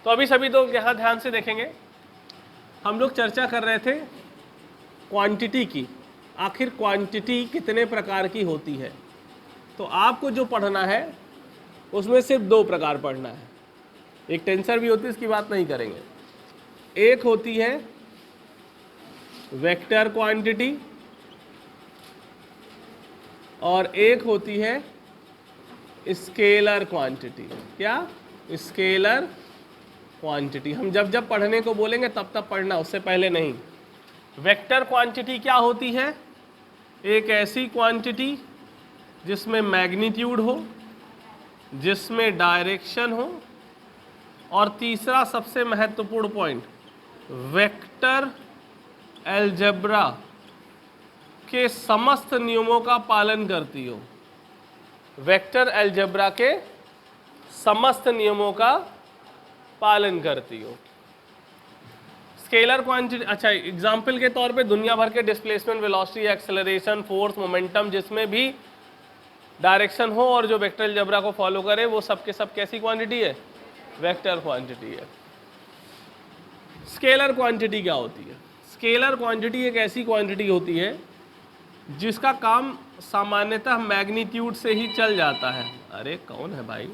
तो अभी सभी लोग यहाँ ध्यान से देखेंगे, हम लोग चर्चा कर रहे थे क्वांटिटी की, आखिर क्वांटिटी कितने प्रकार की होती है। तो आपको जो पढ़ना है उसमें सिर्फ दो प्रकार पढ़ना है, एक टेंसर भी होती है, इसकी बात नहीं करेंगे। एक होती है वेक्टर क्वांटिटी और एक होती है स्केलर क्वांटिटी। क्या? Scalar quantity. हम जब जब पढ़ने को बोलेंगे तब तब पढ़ना, उससे पहले नहीं। वेक्टर क्वांटिटी क्या होती है? एक ऐसी क्वांटिटी जिसमें मैग्नीट्यूड हो, जिसमें डायरेक्शन हो, और तीसरा सबसे महत्वपूर्ण पॉइंट, वेक्टर अलजेब्रा के समस्त नियमों का पालन करती हो। वेक्टर अलजेब्रा के समस्त नियमों का पालन करती हो। स्केलर क्वांटिटी, अच्छा एग्जाम्पल के तौर पे दुनिया भर के displacement, velocity, acceleration, force, momentum जिसमें भी डायरेक्शन हो और जो वेक्टर अलजेब्रा को फॉलो करे, वो सब के सब कैसी क्वांटिटी है? वेक्टर क्वांटिटी है। स्केलर क्वांटिटी क्या होती है? स्केलर क्वांटिटी एक ऐसी क्वांटिटी होती है जिसका काम सामान्यतः मैग्नीट्यूड से ही चल जाता है। अरे कौन है भाई?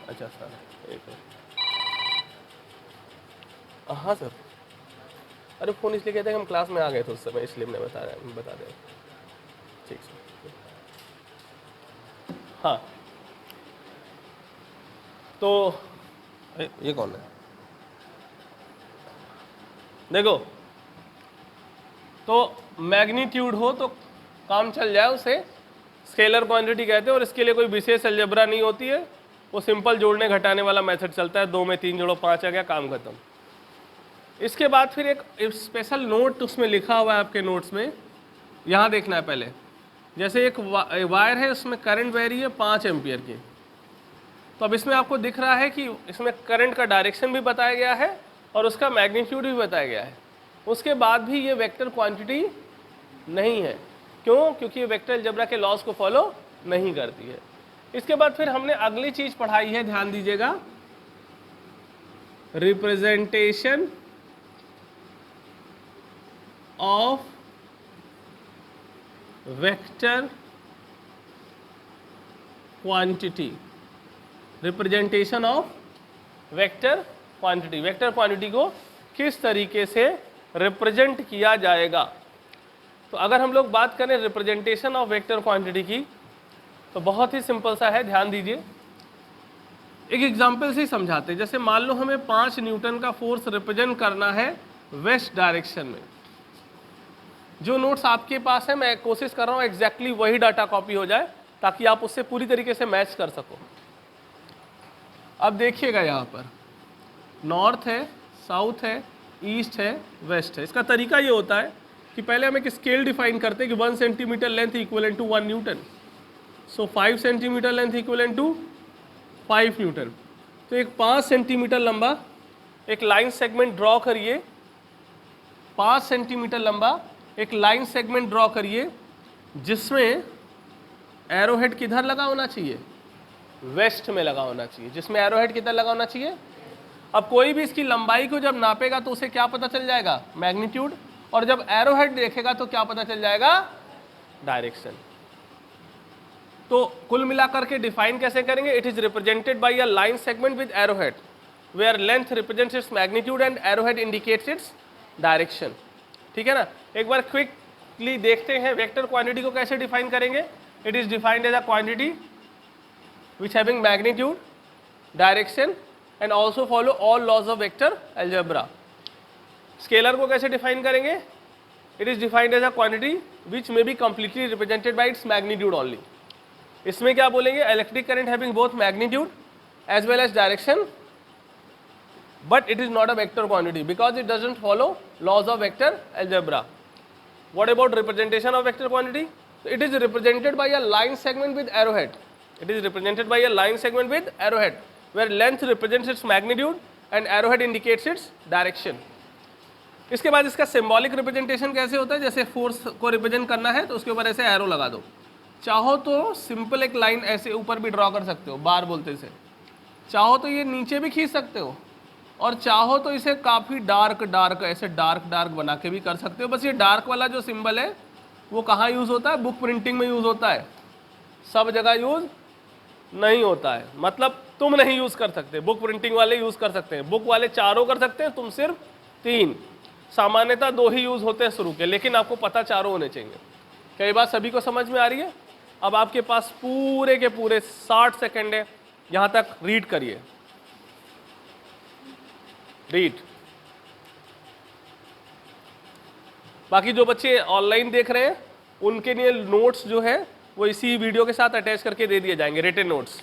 अच्छा सर, एक हाँ सर, अरे फ़ोन इसलिए कहते हैं कि हम क्लास में आ गए थे उस समय, इसलिए मैंने बता दें। ठीक सर। हाँ, तो ये कौन है? देखो, तो मैग्नीट्यूड हो तो काम चल जाए, उसे स्केलर क्वांटिटी कहते हैं। और इसके लिए कोई विशेष अलजेब्रा नहीं होती है, वो सिंपल जोड़ने घटाने वाला मेथड चलता है। 2 में 3 जोड़ो 5 आ गया, काम खत्म। इसके बाद फिर एक स्पेशल नोट उसमें लिखा हुआ है आपके नोट्स में, यहाँ देखना है पहले। जैसे एक वायर है, उसमें करंट बह रही है 5 एम्पियर की, तो अब इसमें आपको दिख रहा है कि इसमें करंट का डायरेक्शन भी बताया गया है और उसका मैग्नीट्यूड भी बताया गया है। उसके बाद भी ये वेक्टर क्वांटिटी नहीं है। क्यों? क्योंकि ये वेक्टर अलजेब्रा के लॉज को फॉलो नहीं करती है। इसके बाद फिर हमने अगली चीज पढ़ाई है, ध्यान दीजिएगा, representation of vector quantity. Representation of vector quantity, vector quantity को किस तरीके से रिप्रेजेंट किया जाएगा। तो अगर हम लोग बात करें रिप्रेजेंटेशन ऑफ वेक्टर क्वांटिटी की, तो बहुत ही सिंपल सा है, ध्यान दीजिए। एक एग्जांपल से ही समझाते हैं। जैसे मान लो हमें 5 न्यूटन का फोर्स रिप्रेजेंट करना है वेस्ट डायरेक्शन में। जो नोट्स आपके पास है, मैं कोशिश कर रहा हूँ एग्जैक्टली वही डाटा कॉपी हो जाए ताकि आप उससे पूरी तरीके से मैच कर सको। अब देखिएगा, यहाँ पर नॉर्थ है, साउथ है, ईस्ट है, वेस्ट है। इसका तरीका ये होता है कि पहले हम एक स्केल डिफाइन करते हैं कि 1 centimetre length equivalent to 1 newton. So 5 centimetre length equivalent to 5 newton. तो एक 5 सेंटीमीटर लंबा एक लाइन सेगमेंट ड्रॉ करिए, 5 सेंटीमीटर लंबा एक लाइन सेगमेंट ड्रॉ करिए, जिसमें एरोहेड किधर लगा होना चाहिए? वेस्ट में लगा होना चाहिए। जिसमें एरोहेड किधर लगा होना चाहिए? अब कोई भी इसकी लंबाई को जब नापेगा तो उसे क्या पता चल जाएगा? मैग्नीट्यूड। और जब एरोहेड देखेगा तो क्या पता चल जाएगा? डायरेक्शन। तो कुल मिलाकर के डिफाइन कैसे करेंगे? It is represented by a line segment with arrowhead where length represents its magnitude and arrowhead indicates its direction. ठीक है ना? एक बार क्विकली देखते हैं वेक्टर क्वांटिटी को कैसे डिफाइन करेंगे। It is defined as a quantity which having magnitude, direction and also follow all laws of vector algebra. Scalar को कैसे define करेंगे? It is defined as a quantity which may be completely represented by its magnitude only. इसमें क्या बोलेंगे? Electric current having both magnitude as well as direction, but it is not a vector quantity because it doesn't follow laws of vector algebra. What about representation of vector quantity? It is represented by a line segment with arrowhead. It is represented by a line segment with arrowhead where length represents its magnitude and arrowhead indicates its direction. इसके बाद इसका symbolic representation कैसे होता है? जैसे force को represent करना है तो उसके ऊपर ऐसे एरो लगा दो। चाहो तो सिंपल एक लाइन ऐसे ऊपर भी ड्रॉ कर सकते हो, बार बोलते इसे। चाहो तो ये नीचे भी खींच सकते हो, और चाहो तो इसे काफ़ी डार्क डार्क ऐसे डार्क डार्क बना के भी कर सकते हो। बस ये डार्क वाला जो सिंबल है वो कहाँ यूज़ होता है? बुक प्रिंटिंग में यूज़ होता है, सब जगह यूज़ नहीं होता है। मतलब तुम नहीं यूज़ कर सकते, बुक प्रिंटिंग वाले यूज़ कर सकते हैं, बुक वाले 4 कर सकते हैं, तुम सिर्फ 3। सामान्यतः 2 ही यूज़ होते हैं शुरू के, लेकिन आपको पता 4 होने चाहिए। कई बात सभी को समझ में आ रही है? अब आपके पास पूरे के पूरे 60 सेकेंड है, यहाँ तक रीड करिए, रीड। बाकी जो बच्चे ऑनलाइन देख रहे हैं उनके लिए नोट्स जो है वो इसी वीडियो के साथ अटैच करके दे दिए जाएंगे, रिटन नोट्स।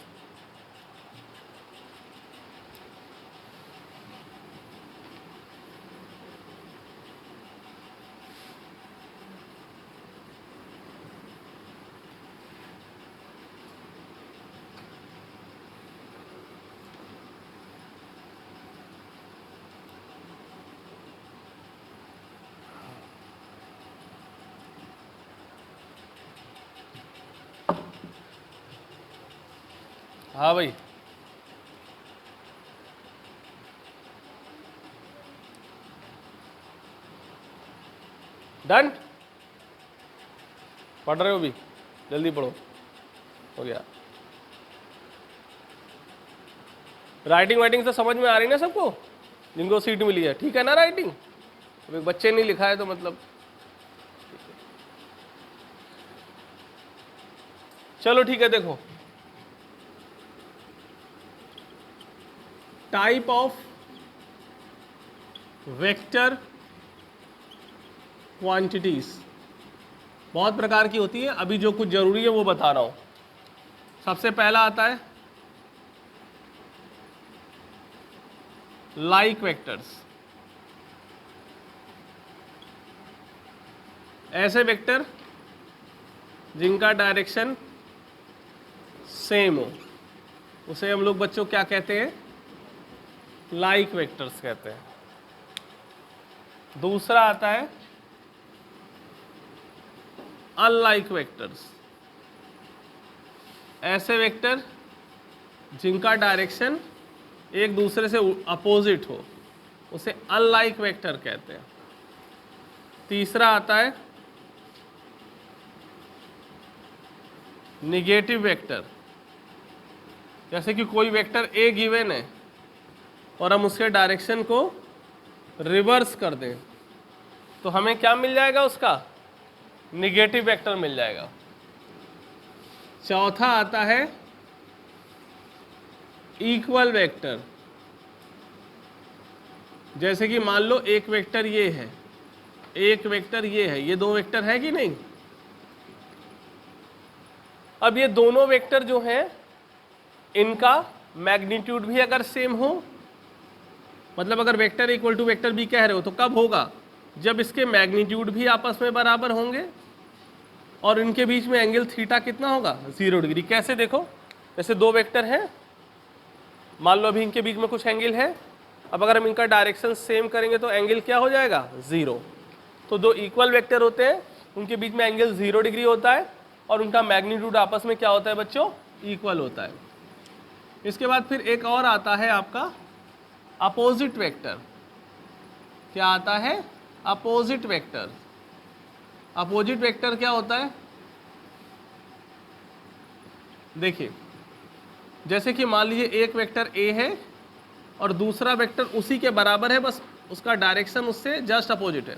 हाँ भाई, डन? पढ़ रहे हो भी? जल्दी पढ़ो, हो गया। राइटिंग वाइटिंग तो समझ में आ रही ना सबको, जिनको सीट मिली है? ठीक है ना राइटिंग? अभी बच्चे नहीं लिखा है तो मतलब चलो ठीक है। देखो, टाइप ऑफ वेक्टर क्वांटिटीज बहुत प्रकार की होती है, अभी जो कुछ जरूरी है वो बता रहा हूं। सबसे पहला आता है लाइक वेक्टर्स। ऐसे वेक्टर जिनका डायरेक्शन सेम हो, उसे हम लोग बच्चों क्या कहते हैं? लाइक वेक्टर्स कहते हैं। दूसरा आता है अनलाइक वेक्टर्स। ऐसे वेक्टर जिनका डायरेक्शन एक दूसरे से अपोजिट हो, उसे अनलाइक वेक्टर कहते हैं। तीसरा आता है निगेटिव वेक्टर। जैसे कि कोई वेक्टर ए गिवन है और हम उसके डायरेक्शन को रिवर्स कर दें तो हमें क्या मिल जाएगा? उसका निगेटिव वेक्टर मिल जाएगा। चौथा आता है इक्वल वेक्टर। जैसे कि मान लो एक वेक्टर ये है, एक वेक्टर ये है, ये 2 वेक्टर है कि नहीं? अब ये दोनों वेक्टर जो हैं इनका मैग्नीट्यूड भी अगर सेम हो, मतलब अगर vector equal to vector B कह रहे हो तो कब होगा? जब इसके मैग्नीट्यूड भी आपस में बराबर होंगे और इनके बीच में एंगल थीटा कितना होगा? 0 डिग्री। कैसे? देखो, जैसे 2 वेक्टर हैं, मान लो अभी इनके बीच में कुछ एंगल है, अब अगर हम इनका डायरेक्शन सेम करेंगे तो एंगल क्या हो जाएगा? 0। तो 2 इक्वल वेक्टर होते हैं, उनके बीच में एंगल 0 डिग्री होता है और उनका मैग्नीट्यूड आपस में क्या होता है बच्चों? इक्वल होता है। इसके बाद फिर एक और आता है आपका अपोजिट वेक्टर। क्या आता है? Opposite vector. अपोजिट वेक्टर क्या होता है? देखिए, जैसे कि मान लीजिए एक वेक्टर ए है और दूसरा वेक्टर उसी के बराबर है, बस उसका डायरेक्शन उससे जस्ट अपोजिट है।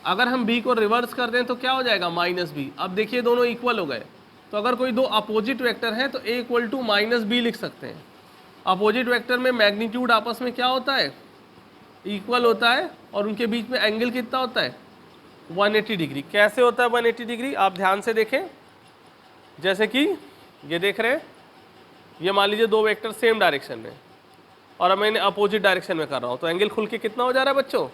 अगर हम बी को रिवर्स कर दें तो क्या हो जाएगा? -b। अब देखिए दोनों इक्वल हो गए, तो अगर कोई 2 अपोजिट वेक्टर है तो a इक्वल टू -b लिख सकते हैं। अपोजिट वेक्टर में मैग्नीट्यूड आपस में क्या होता है? इक्वल होता है और उनके बीच में एंगल कितना होता है? 180 डिग्री। कैसे होता है 180 डिग्री? आप ध्यान से देखें, जैसे कि ये देख रहे हैं, ये मान लीजिए 2 वेक्टर सेम डायरेक्शन में और अब मैंने अपोजिट डायरेक्शन में कर रहा हूँ, तो एंगल खुल के कितना हो जा रहा है बच्चों?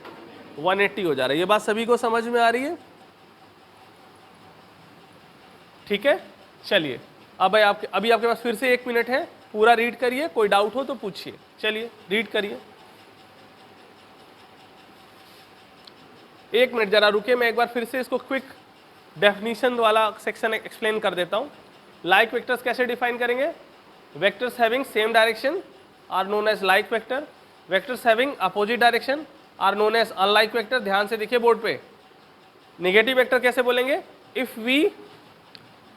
180 हो जा रहा है। ये बात सभी को समझ में आ रही है? ठीक है, चलिए अब अभी आपके पास फिर से 1 मिनट है, पूरा रीड करिए, कोई डाउट हो तो पूछिए। चलिए रीड करिए, 1 मिनट जरा रुके, मैं एक बार फिर से इसको क्विक डेफिनेशन वाला सेक्शन एक्सप्लेन कर देता हूँ। लाइक वेक्टर्स कैसे डिफाइन करेंगे? Vectors having same direction are known as like vector, vectors having opposite direction are known as unlike vector. ध्यान से देखिए बोर्ड पे, नेगेटिव वेक्टर कैसे बोलेंगे, if we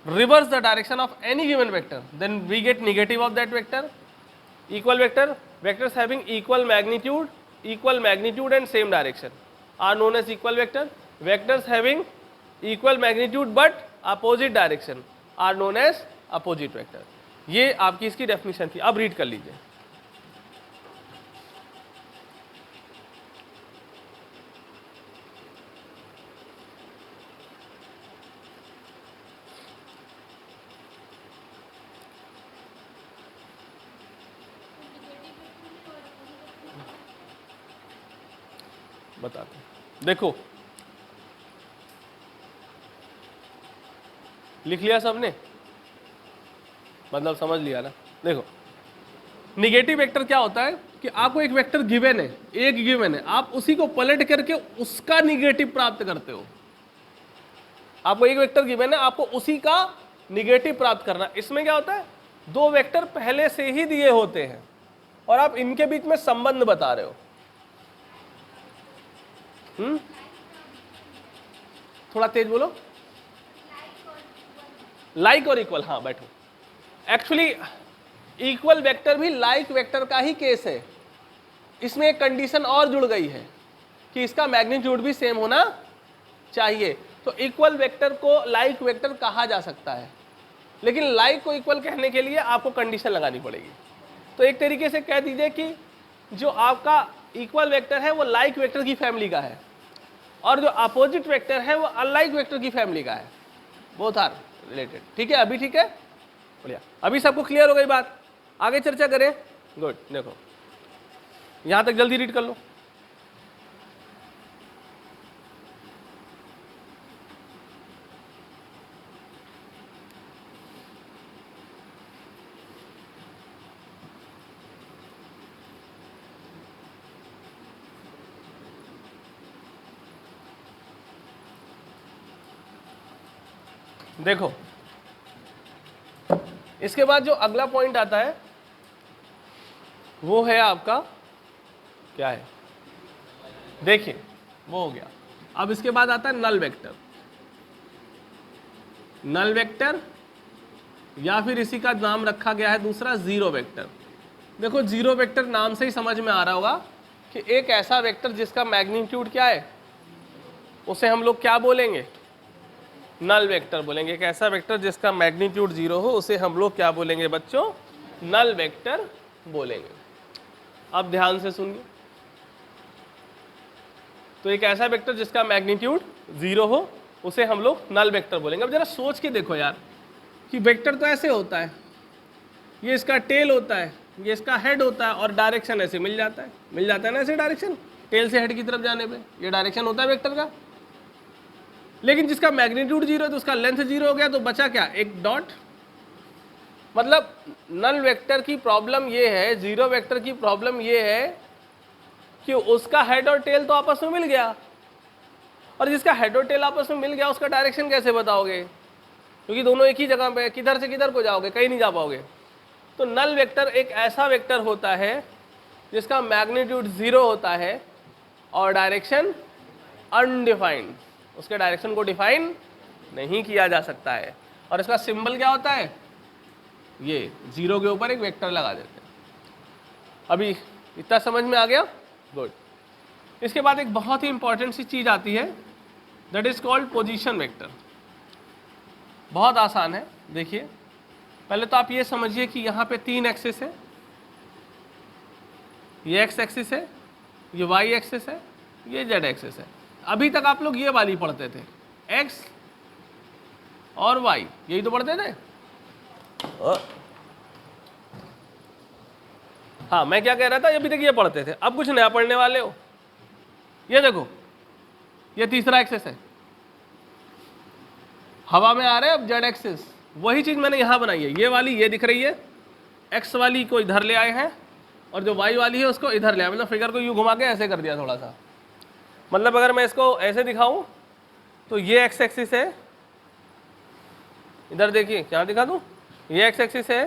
reverse the direction of any given vector then we get negative of that vector. Equal vector, vectors having equal magnitude and same direction are known as equal vector. Vectors having equal magnitude but opposite direction are known as opposite vector. ये आपकी इसकी definition थी। अब read कर लीजिए। बताते हैं, देखो लिख लिया सबने, मतलब समझ लिया ना। देखो निगेटिव वेक्टर क्या होता है कि आपको एक वेक्टर गिवन है, एक गिवन है, आप उसी को पलट करके उसका निगेटिव प्राप्त करते हो। आपको एक वेक्टर गिवन है, आपको उसी का निगेटिव प्राप्त करना। इसमें क्या होता है, दो वेक्टर पहले से ही दिए होते हैं और आप इनके बीच में संबंध बता रहे हो। थोड़ा तेज बोलो। लाइक और इक्वल, हाँ बैठो। एक्चुअली इक्वल वेक्टर भी लाइक वेक्टर का ही केस है। इसमें एक कंडीशन और जुड़ गई है कि इसका मैग्नीट्यूड भी सेम होना चाहिए। तो इक्वल वेक्टर को लाइक वेक्टर कहा जा सकता है, लेकिन लाइक को इक्वल कहने के लिए आपको कंडीशन लगानी पड़ेगी। तो एक तरीके से कह दीजिए कि जो आपका इक्वल वेक्टर है वो लाइक वेक्टर की फैमिली का है और जो अपोजिट वेक्टर है वो अनलाइक वेक्टर की फैमिली का है। Both are related. ठीक है, अभी ठीक है, बढ़िया। अभी सबको क्लियर हो गई बात, आगे चर्चा करें। गुड, देखो यहां तक जल्दी रीड कर लो। देखो इसके बाद जो अगला पॉइंट आता है वो है आपका क्या है, देखिए वो हो गया। अब इसके बाद आता है नल वेक्टर। नल वेक्टर या फिर इसी का नाम रखा गया है दूसरा जीरो वेक्टर। देखो जीरो वेक्टर नाम से ही समझ में आ रहा होगा कि एक ऐसा वेक्टर जिसका मैग्नीट्यूड क्या है उसे हम लोग क्या बोलेंगे, नल वेक्टर बोलेंगे। एक ऐसा वेक्टर जिसका मैग्नीट्यूड जीरो हो उसे हम लोग क्या बोलेंगे बच्चों, नल वेक्टर बोलेंगे। अब ध्यान से सुनिए, तो एक ऐसा वेक्टर जिसका मैग्नीट्यूड जीरो हो उसे हम लोग नल वेक्टर बोलेंगे। अब जरा सोच के देखो यार कि वेक्टर तो ऐसे होता है, ये इसका टेल होता है, ये इसका हेड होता है और डायरेक्शन ऐसे मिल जाता है ना, ऐसे डायरेक्शन टेल से हेड की तरफ जाने पे ये डायरेक्शन होता है वेक्टर का। लेकिन जिसका मैग्नीट्यूड जीरो है तो उसका लेंथ जीरो हो गया, तो बचा क्या, एक डॉट। मतलब नल वेक्टर की प्रॉब्लम ये है, जीरो वेक्टर की प्रॉब्लम ये है कि उसका हेड और टेल तो आपस में मिल गया, और जिसका हेड और टेल आपस में मिल गया उसका डायरेक्शन कैसे बताओगे, क्योंकि दोनों एक ही जगह पे, किधर से किधर को जाओगे, कहीं नहीं जा पाओगे। तो नल वेक्टर एक ऐसा वेक्टर होता है जिसका मैग्नीट्यूड जीरो होता है और डायरेक्शन अनडिफाइंड, उसके डायरेक्शन को डिफाइन नहीं किया जा सकता है। और इसका सिंबल क्या होता है, ये जीरो के ऊपर एक वेक्टर लगा देते हैं। अभी इतना समझ में आ गया, गुड। इसके बाद एक बहुत ही इंपॉर्टेंट सी चीज आती है, that is called position vector. बहुत आसान है। देखिए पहले तो आप ये समझिए कि यहाँ पे तीन एक्सिस है, ये एक्स एक्सिस है, ये वाई एक्सिस है, ये जेड एक्सिस है। अभी तक आप लोग ये वाली पढ़ते थे, एक्स और वाई, यही तो पढ़ते थे। हाँ, मैं क्या कह रहा था, अभी तक ये पढ़ते थे, अब कुछ नया पढ़ने वाले हो। ये देखो, ये तीसरा एक्सिस है, हवा में आ रहे हैं। अब जेड एक्सिस, वही चीज मैंने यहां बनाई है, ये वाली ये दिख रही है, एक्स वाली को इधर ले आए हैं और जो वाई वाली है उसको इधर ले आए। मतलब फिगर को यूं घुमा के ऐसे कर दिया थोड़ा सा। मतलब अगर मैं इसको ऐसे दिखाऊं तो ये एक्स एक्सिस है, इधर देखिए क्या दिखा दूं, ये एक्स एक्सिस है,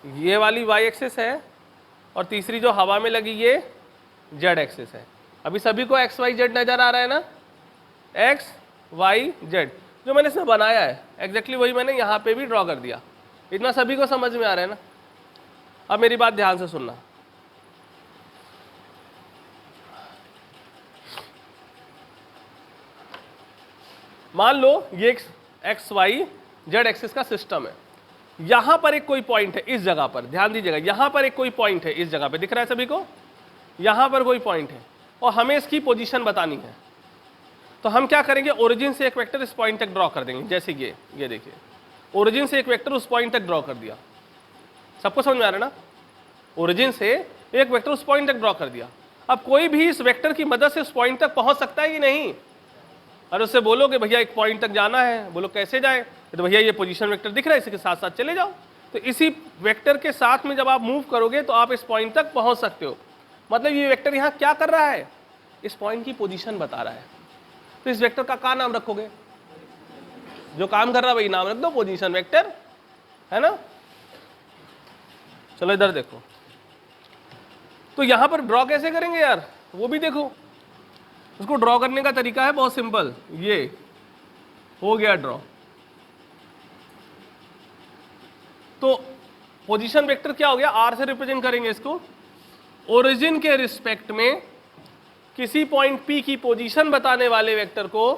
ये वाली वाई एक्सिस है और तीसरी जो हवा में लगी ये जेड एक्सिस है। अभी सभी को एक्स वाई जेड नजर आ रहा है ना, एक्स वाई जेड जो मैंने इसमें बनाया है एग्जैक्टली वही मैंने यहाँ पे भी ड्रॉ कर दिया। इतना सभी को समझ में आ रहा है ना। अब मेरी बात ध्यान से सुनना, मान लो ये एक्स वाई जेड एक्सिस का सिस्टम है, यहां पर एक कोई पॉइंट है इस जगह पर, ध्यान दीजिएगा यहां पर एक कोई पॉइंट है इस जगह पे, दिख रहा है सभी को, यहां पर कोई पॉइंट है और हमें इसकी पोजीशन बतानी है। तो हम क्या करेंगे, ओरिजिन से एक वेक्टर इस पॉइंट तक ड्रॉ कर देंगे। जैसे ये देखिए, ओरिजिन से एक वेक्टर उस पॉइंट तक ड्रॉ कर दिया। सबको समझ में आ रहा है ना, ओरिजिन से एक वेक्टर उस पॉइंट तक ड्रॉ कर दिया। अब कोई भी इस वेक्टर की मदद से उस पॉइंट तक पहुंच सकता है कि नहीं? और उससे बोलोगे भैया एक पॉइंट तक जाना है, बोलो कैसे जाए, तो भैया ये पोजीशन वेक्टर दिख रहा है इसके साथ साथ चले जाओ। तो इसी वेक्टर के साथ में जब आप मूव करोगे तो आप इस पॉइंट तक पहुंच सकते हो। मतलब ये वेक्टर यहाँ क्या कर रहा है, इस पॉइंट की पोजीशन बता रहा है। तो इस वेक्टर का क्या नाम रखोगे, जो काम कर रहा है वही नाम रख दो, पोजीशन वेक्टर, है ना। चलो इधर देखो, तो यहां पर ड्रॉ कैसे करेंगे यार, वो भी देखो। उसको ड्रॉ करने का तरीका है बहुत सिंपल, ये हो गया ड्रॉ। तो पोजीशन वेक्टर क्या हो गया, आर से रिप्रेजेंट करेंगे इसको। ओरिजिन के रिस्पेक्ट में किसी पॉइंट पी की पोजीशन बताने वाले वेक्टर को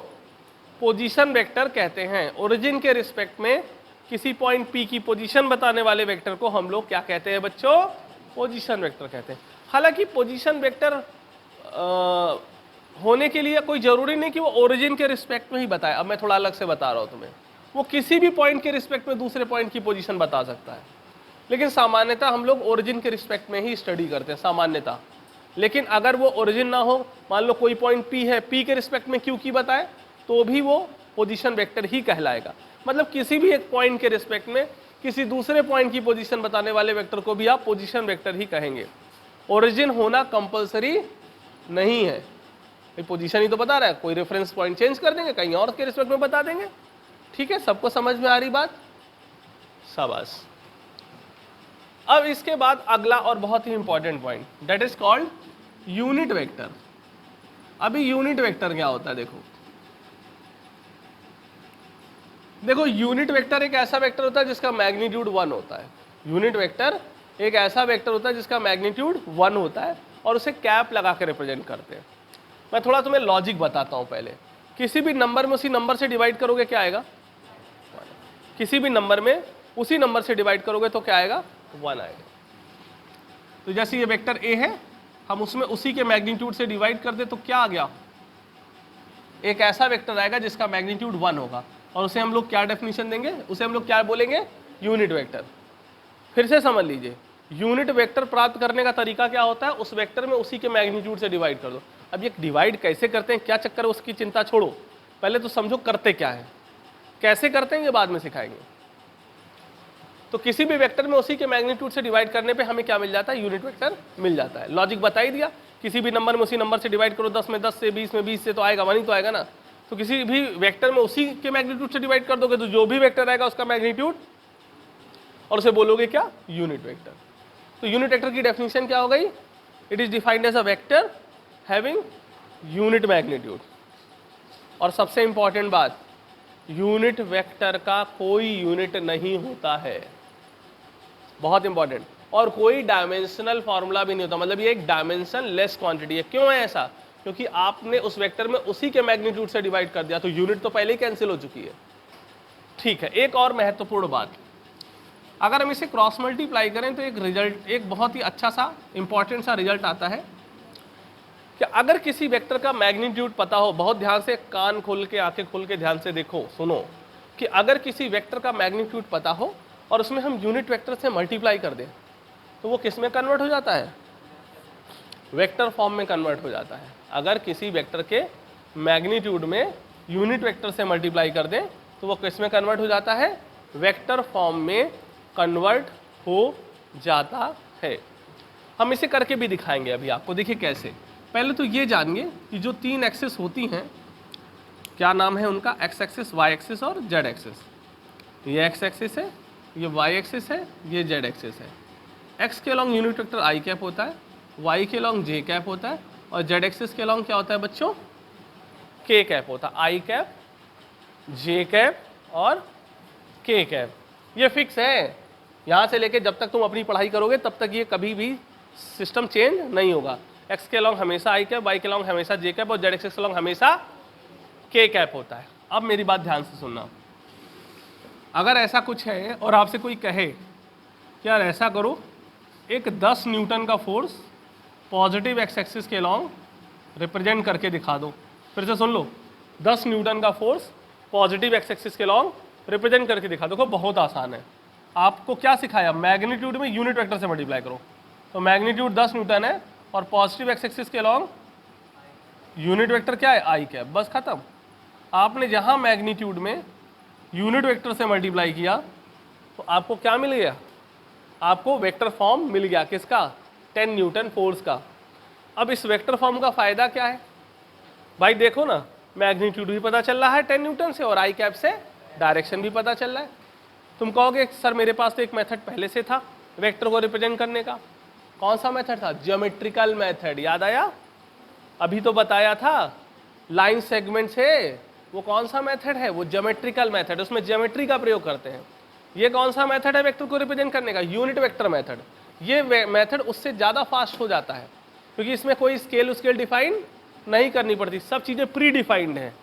पोजीशन वेक्टर कहते हैं। ओरिजिन के रिस्पेक्ट में किसी पॉइंट पी की पोजीशन बताने वाले वेक्टर को हम लोग क्या कहते हैं बच्चों, पोजीशन वेक्टर कहते हैं। हालांकि पोजीशन वेक्टर होने के लिए कोई जरूरी नहीं कि वो ओरिजिन के रिस्पेक्ट में ही बताए। अब मैं थोड़ा अलग से बता रहा हूं तुम्हें, वो किसी भी पॉइंट के रिस्पेक्ट में दूसरे पॉइंट की पोजीशन बता सकता है, लेकिन सामान्यतः हम लोग ओरिजिन के रिस्पेक्ट में ही स्टडी करते हैं सामान्यतः। लेकिन अगर वो ओरिजिन ना हो, मान लो कोई पॉइंट पी है, पी के रिस्पेक्ट में क्यू की बताए, तो भी वो पोजीशन वेक्टर ही कहलाएगा। मतलब किसी भी एक पॉइंट के रिस्पेक्ट में किसी दूसरे पॉइंट की पोजीशन बताने वाले वेक्टर को भी आप पोजीशन वेक्टर ही कहेंगे। ओरिजिन होना कंपलसरी नहीं है, पोजीशन ही तो बता रहा है, कोई रेफरेंस पॉइंट चेंज कर देंगे, कहीं और के रिस्पेक्ट में बता देंगे। ठीक है, सबको समझ में आ रही बात, शाबाश। अब इसके बाद अगला और बहुत ही important point, that is called unit vector. अभी यूनिट वेक्टर क्या होता है, देखो यूनिट वेक्टर एक ऐसा वेक्टर होता है जिसका मैग्नीट्यूड 1 होता है। यूनिट वेक्टर एक ऐसा वेक्टर होता है जिसका मैग्नीट्यूड 1 होता है और उसे कैप लगा के रिप्रेजेंट करते हैं। मैं थोड़ा तुम्हें लॉजिक बताता हूं पहले। किसी भी नंबर में उसी नंबर से डिवाइड करोगे क्या आएगा, किसी भी नंबर में उसी नंबर से डिवाइड करोगे तो क्या आएगा, 1 आएगा। तो जैसे ये वेक्टर ए है, हम उसमें उसी के मैग्नीट्यूड से डिवाइड कर दे तो क्या आ गया, एक ऐसा वेक्टर आएगा जिसका मैग्नीट्यूड 1 होगा और उसे हम लोग क्या डेफिनेशन देंगे, उसे हम लोग क्या बोलेंगे, यूनिट वेक्टर। फिर से समझ लीजिए, यूनिट वेक्टर प्राप्त करने का तरीका क्या होता है, उस वेक्टर में उसी के मैग्नीट्यूड से डिवाइड कर दो। अब ये डिवाइड कैसे करते हैं, क्या चक्कर है, उसकी चिंता छोड़ो, पहले तो समझो करते क्या है, कैसे करते हैं ये बाद में सिखाएंगे। तो किसी भी वेक्टर में उसी के मैग्नीट्यूड से डिवाइड करने पे हमें क्या मिल जाता है, यूनिट वेक्टर मिल जाता है। लॉजिक बता ही दिया, किसी भी नंबर में उसी नंबर से डिवाइड करो, 10 में 10 से, 20 में 20 से, तो आएगा 1 ही तो आएगा ना। तो किसी भी वेक्टर में उसी के मैग्नीट्यूड से डिवाइड कर दोगे तो जो भी वेक्टर आएगा उसका मैग्नीट्यूड, और उसे बोलोगे क्या, यूनिट वेक्टर। तो यूनिट वेक्टर की डेफिनेशन क्या हो गई, it is defined as a vector having unit magnitude. और सबसे इंपॉर्टेंट बात, यूनिट वेक्टर का कोई यूनिट नहीं होता है, बहुत इंपॉर्टेंट, और कोई डायमेंशनल फॉर्मूला भी नहीं होता। मतलब ये एक डायमेंशन लेस क्वांटिटी है। क्यों है ऐसा, क्योंकि आपने उस वेक्टर में उसी के मैग्नीट्यूड से डिवाइड कर दिया, तो यूनिट तो पहले ही कैंसिल हो चुकी है। ठीक है, एक और महत्वपूर्ण बात, अगर हम इसे क्रॉस मल्टीप्लाई करें तो एक रिजल्ट, एक बहुत ही अच्छा सा इंपॉर्टेंट सा रिजल्ट आता है कि अगर किसी वेक्टर का मैग्नीट्यूड पता हो, बहुत ध्यान से, कान खोल के, आंखें खोल के ध्यान से देखो, सुनो, कि अगर किसी वेक्टर का मैग्नीट्यूड पता हो और उसमें हम यूनिट वेक्टर से मल्टीप्लाई कर दें तो वो किस में कन्वर्ट हो जाता है, वेक्टर फॉर्म में कन्वर्ट हो जाता है। अगर किसी वेक्टर के मैग्नीट्यूड में यूनिट वेक्टर से मल्टीप्लाई कर दें तो वो किस में कन्वर्ट हो जाता है, वेक्टर फॉर्म में कन्वर्ट हो जाता है। हम इसे करके भी दिखाएंगे अभी आपको, देखिए कैसे। पहले तो ये जानिए कि जो 3 एक्सिस होती हैं क्या नाम है उनका, एक्स एक्सिस, वाई एक्सिस और जेड एक्सिस। ये एक्स एक्सिस है, ये वाई एक्सिस है, ये जेड एक्सिस है। एक्स के अलॉन्ग यूनिट वेक्टर आई कैप होता है, वाई के अलॉन्ग जे कैप होता है, और जेड एक्सिस के अलॉन्ग क्या होता है बच्चों, के कैप होता है। आई कैप, जे कैप और के कैप, ये फिक्स है। यहाँ से लेके जब तक तुम अपनी पढ़ाई करोगे तब तक ये कभी भी सिस्टम चेंज नहीं होगा। एक्स के अलॉन्ग हमेशा आई कैप, वाई के अलॉन्ग हमेशा जे कैप और जेड एक्सिस के अलॉन्ग हमेशा के कैप होता है। अब मेरी बात ध्यान से सुनना, अगर ऐसा कुछ है और आपसे कोई कहे कि यार ऐसा करो, एक 10 न्यूटन का फोर्स पॉजिटिव एक्स एक्सिस के अलॉन्ग रिप्रेजेंट करके दिखा दो। फिर से सुन लो, 10 न्यूटन का फोर्स पॉजिटिव एक्स एक्सिस के अलॉन्ग रिप्रेजेंट करके दिखा दो। देखो बहुत आसान है। आपको क्या सिखाया, मैग्नीट्यूड में यूनिट वेक्टर से मल्टीप्लाई करो। तो मैग्नीट्यूड 10 न्यूटन है और पॉजिटिव एक्स एक्सिस के अलॉन्ग यूनिट वेक्टर क्या है, आई कैप, बस खत्म। आपने जहाँ मैग्नीट्यूड में यूनिट वेक्टर से मल्टीप्लाई किया तो आपको क्या मिल गया, आपको वेक्टर फॉर्म मिल गया, किसका, 10 न्यूटन फोर्स का। अब इस वेक्टर फॉर्म का फ़ायदा क्या है भाई, देखो ना, मैग्नीट्यूड भी पता चल रहा है 10 न्यूटन से और आई कैप से डायरेक्शन भी पता चल रहा है। तुम कहोगे सर मेरे पास तो एक मेथड पहले से था वेक्टर को रिप्रेजेंट करने का। कौन सा मेथड था, ज्योमेट्रिकल मेथड, याद आया, अभी तो बताया था लाइन सेगमेंट से। वो कौन सा मेथड है, वो ज्योमेट्रिकल मेथड, उसमें ज्योमेट्री का प्रयोग करते हैं। ये कौन सा मेथड है वेक्टर को रिप्रेजेंट करने का, यूनिट वेक्टर मेथड। ये मेथड उससे ज़्यादा फास्ट हो जाता है क्योंकि इसमें कोई स्केल डिफाइन नहीं करनी पड़ती, सब चीज़ें प्री डिफाइंड हैं।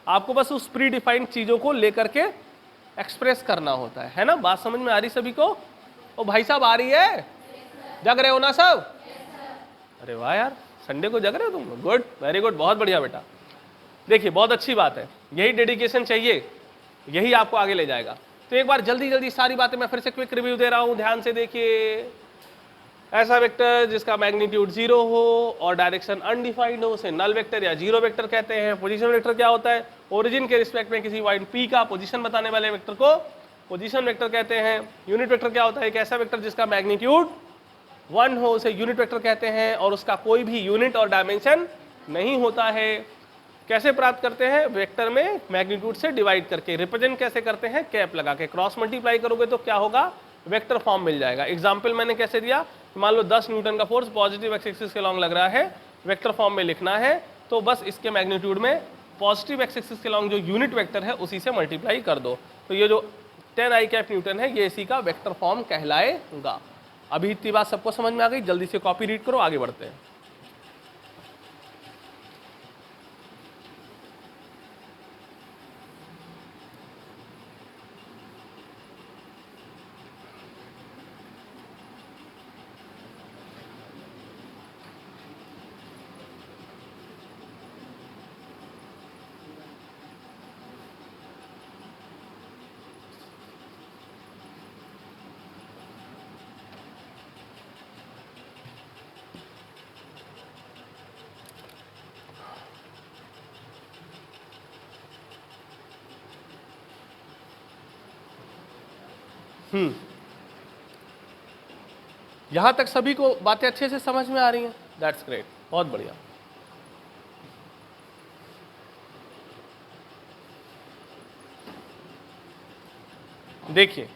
आपको बस उस प्री डिफाइंड चीज़ों को लेकर के एक्सप्रेस करना होता है ना। बात समझ में आ रही सभी को? ओ भाई साहब आ रही है, जग रहे हो ना सब? अरे वाह यार, संडे को जग रहे हो तुम, गुड, वेरी गुड, बहुत बढ़िया बेटा। देखिए बहुत अच्छी बात है, यही डेडिकेशन चाहिए, यही आपको आगे ले जाएगा। तो एक बार जल्दी जल्दी सारी बातें मैं फिर से क्विक रिव्यू दे रहा हूँ, ध्यान से देखिए। ऐसा वेक्टर जिसका मैग्नीट्यूड 0 हो और डायरेक्शन अनडिफाइंड हो उसे नल वेक्टर या जीरो वेक्टर कहते हैं। पोजीशन वेक्टर क्या होता है, ओरिजिन के रिस्पेक्ट में किसी पॉइंट P का पोजीशन बताने वाले वेक्टर को पोजीशन वेक्टर कहते हैं। यूनिट वेक्टर क्या होता है, एक ऐसा वेक्टर जिसका मैग्नीट्यूड 1 हो उसे यूनिट वेक्टर कहते हैं और उसका कोई भी यूनिट और डायमेंशन नहीं होता है। कैसे प्राप्त करते हैं, वेक्टर में मैग्नीट्यूड से डिवाइड करके। रिप्रेजेंट कैसे करते हैं, कैप लगा के। क्रॉस मल्टीप्लाई करोगे तो क्या होगा, वेक्टर फॉर्म मिल जाएगा। एग्जाम्पल मैंने कैसे दिया, मान लो 10 न्यूटन का फोर्स पॉजिटिव एक्स एक्सिस के अलॉन्ग लग रहा है, वेक्टर फॉर्म में लिखना है तो बस इसके मैग्नीट्यूड में पॉजिटिव एक्स एक्सिस के अलॉन्ग जो यूनिट वेक्टर है उसी से मल्टीप्लाई कर दो। तो ये जो 10 आई कैप न्यूटन है ये इसी का वेक्टर फॉर्म कहलाएगा। अभी इतनी बात सबको समझ में आ गई? जल्दी से कॉपी रीड करो, आगे बढ़ते हैं। यहां तक सभी को बातें अच्छे से समझ में आ रही हैं? दैट्स ग्रेट, बहुत बढ़िया। देखिए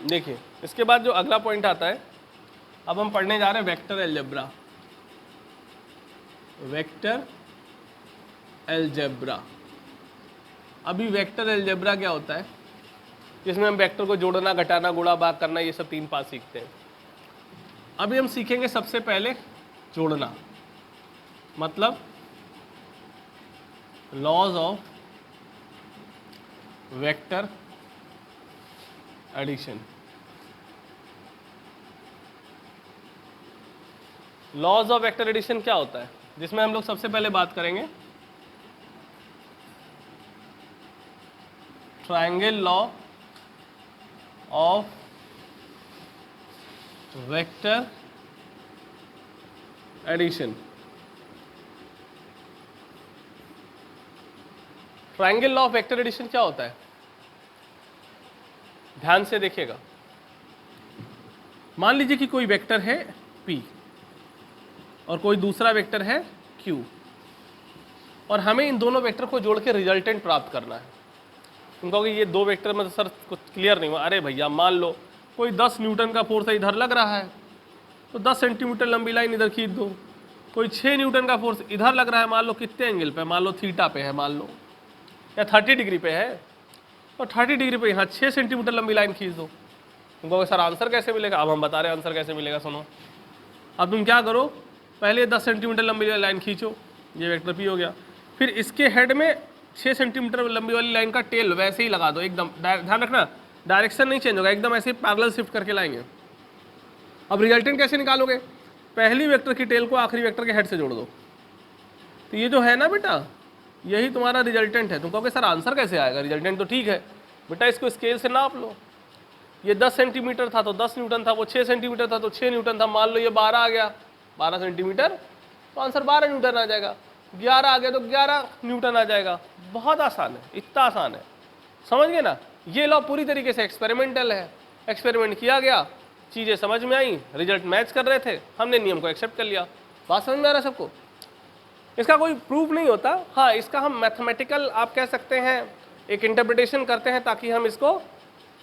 देखिए इसके बाद जो अगला पॉइंट आता है, अब हम पढ़ने जा रहे हैं वेक्टर अलजेब्रा। वेक्टर अलजेब्रा, अभी वेक्टर अलजेब्रा क्या होता है, जिसमें हम वेक्टर को जोड़ना, घटाना, गुणा, भाग करना, ये सब 3 पार्ट सीखते हैं। अभी हम सीखेंगे सबसे पहले जोड़ना, मतलब laws of vector addition. Laws of vector addition क्या होता है, जिसमें हम लोग सबसे पहले बात करेंगे triangle law of vector addition. Triangle law of vector addition क्या होता है, ध्यान से देखिएगा, मान लीजिए कि कोई वेक्टर है P और कोई दूसरा वेक्टर है Q, और हमें इन दोनों वेक्टर को जोड़ के रिजल्टेंट प्राप्त करना है। तुम कहोगे ये दो वेक्टर में तो सर कुछ क्लियर नहीं हुआ। अरे भैया मान लो कोई 10 न्यूटन का फोर्स इधर लग रहा है तो 10 सेंटीमीटर लंबी लाइन इधर खींच दो। कोई 6 न्यूटन का फोर्स इधर लग रहा है, मान लो कितने एंगल पे, मान लो थीटा पे है, मान लो या 30 डिग्री पे है, तो 30 डिग्री पे यहाँ 6 सेंटीमीटर लंबी लाइन खींच दो। तुम कहोगे सर आंसर कैसे मिलेगा? अब हम बता रहे हैं आंसर कैसे मिलेगा, सुनो। अब तुम क्या करो, पहले 10 सेंटीमीटर लंबी लाइन खींचो, ये वेक्टर P हो गया। फिर इसके हेड में 6 सेंटीमीटर लंबी वाली लाइन का टेल वैसे ही लगा दो, एकदम ध्यान रखना डायरेक्शन नहीं चेंज होगा, एकदम ऐसे पैरेलल शिफ्ट करके लाएंगे। अब रिजल्टेंट कैसे निकालोगे? पहली वेक्टर की टेल को आखिरी वेक्टर के हेड से जोड़ दो, तो ये जो है ना बेटा, यही तुम्हारा रिजल्टेंट है। तुम कहोगे सर आंसर कैसे आएगा? रिजल्टेंट तो ठीक है बेटा, इसको स्केल से नाप लो। ये 10 सेंटीमीटर था तो 10 न्यूटन था, वो 6 सेंटीमीटर था तो 6 न्यूटन था, मान लो ये 12 आ गया, 12 सेंटीमीटर, तो आंसर 12 न्यूटन आ जाएगा। 11 आ गया तो 11 न्यूटन आ जाएगा। बहुत आसान है, इतना आसान है, समझ गए ना। ये लॉ पूरी तरीके से एक्सपेरिमेंटल है, एक्सपेरिमेंट किया गया, चीज़ें समझ में आई, रिजल्ट मैच कर रहे थे, हमने नियम को एक्सेप्ट कर लिया। बात समझ में आ रहा है सबको? इसका कोई प्रूफ नहीं होता, हाँ इसका हम मैथमेटिकल आप कह सकते हैं एक इंटरप्रिटेशन करते हैं ताकि हम इसको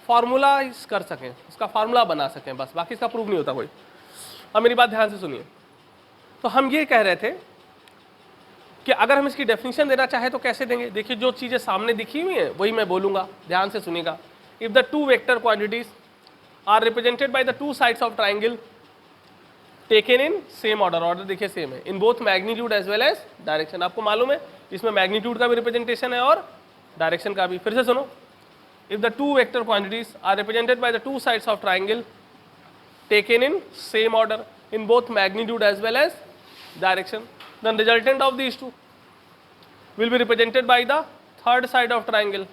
फार्मूलाइज कर सकें, उसका फार्मूला बना सकें, बस, बाकी इसका प्रूफ नहीं होता कोई। अब मेरी बात ध्यान से सुनिए। तो हम ये कह रहे थे कि अगर हम इसकी डेफिनेशन देना चाहे तो कैसे देंगे। देखिए जो चीज़ें सामने दिखी हुई है वही मैं बोलूँगा, ध्यान से सुनिएगा। If the two vector quantities are represented by the two sides of triangle taken in same order, order देखिए सेम है, in both magnitude as well as direction. आपको मालूम है इसमें मैग्नीट्यूड का भी रिप्रेजेंटेशन है और डायरेक्शन का भी। फिर से सुनो, if the two vector quantities are represented by the two sides of triangle taken in same order in both magnitude as well as direction, then resultant of these two will be represented by the third side of triangle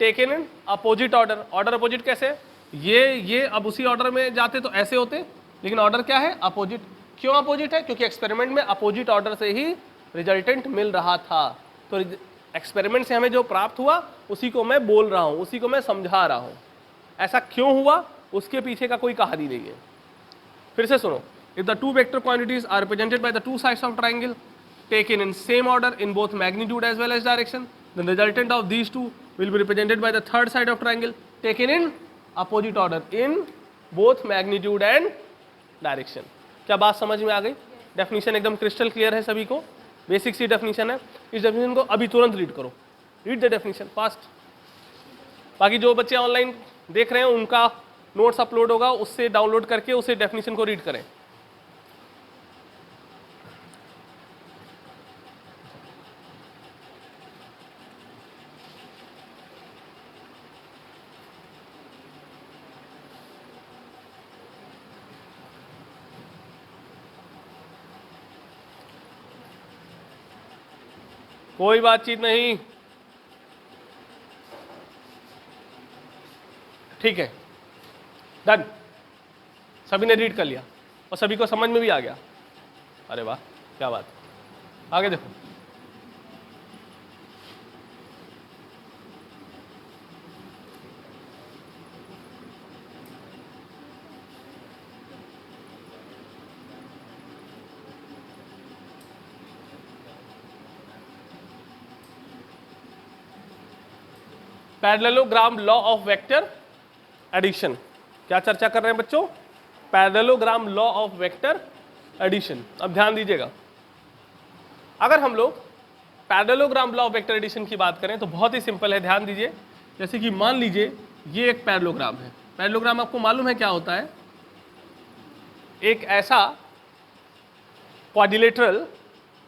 taken in opposite order. order opposite कैसे? ये अब उसी order में जाते तो ऐसे होते, लेकिन ऑर्डर क्या है? अपोजिट। क्यों अपोजिट है? क्योंकि एक्सपेरिमेंट में अपोजिट ऑर्डर से ही रिजल्टेंट मिल रहा था। तो एक्सपेरिमेंट से हमें जो प्राप्त हुआ उसी को मैं बोल रहा हूँ, उसी को मैं समझा रहा हूँ। ऐसा क्यों हुआ उसके पीछे का कोई कहानी नहीं है। फिर से सुनो, if the two vector quantities are represented by the two sides of triangle taken in same order in both magnitude as well as direction, then resultant of these two will be represented by the third side of triangle taken in opposite order in both magnitude and direction. क्या बात समझ में आ गई? Definition एकदम crystal clear है सभी को, बेसिक सी डेफिनेशन है। इस डेफिनेशन को अभी तुरंत रीड करो, रीड द डेफिनेशन फास्ट। बाकी जो बच्चे ऑनलाइन देख रहे हैं उनका नोट्स अपलोड होगा, उससे डाउनलोड करके उसे डेफिनेशन को रीड करें। कोई बातचीत नहीं, ठीक है, डन। सभी ने रीड कर लिया और सभी को समझ में भी आ गया। अरे वाह, क्या बात। आगे देखो, parallelogram law of vector addition. क्या चर्चा कर रहे हैं बच्चों? Parallelogram law of vector addition. अब ध्यान दीजिएगा, अगर हम लोग parallelogram law of vector addition की बात करें तो बहुत ही सिंपल है, ध्यान दीजिए। जैसे कि मान लीजिए ये एक पैरेललोग्राम है। पैरेललोग्राम आपको मालूम है क्या होता है? एक ऐसा क्वाड्रिलेटरल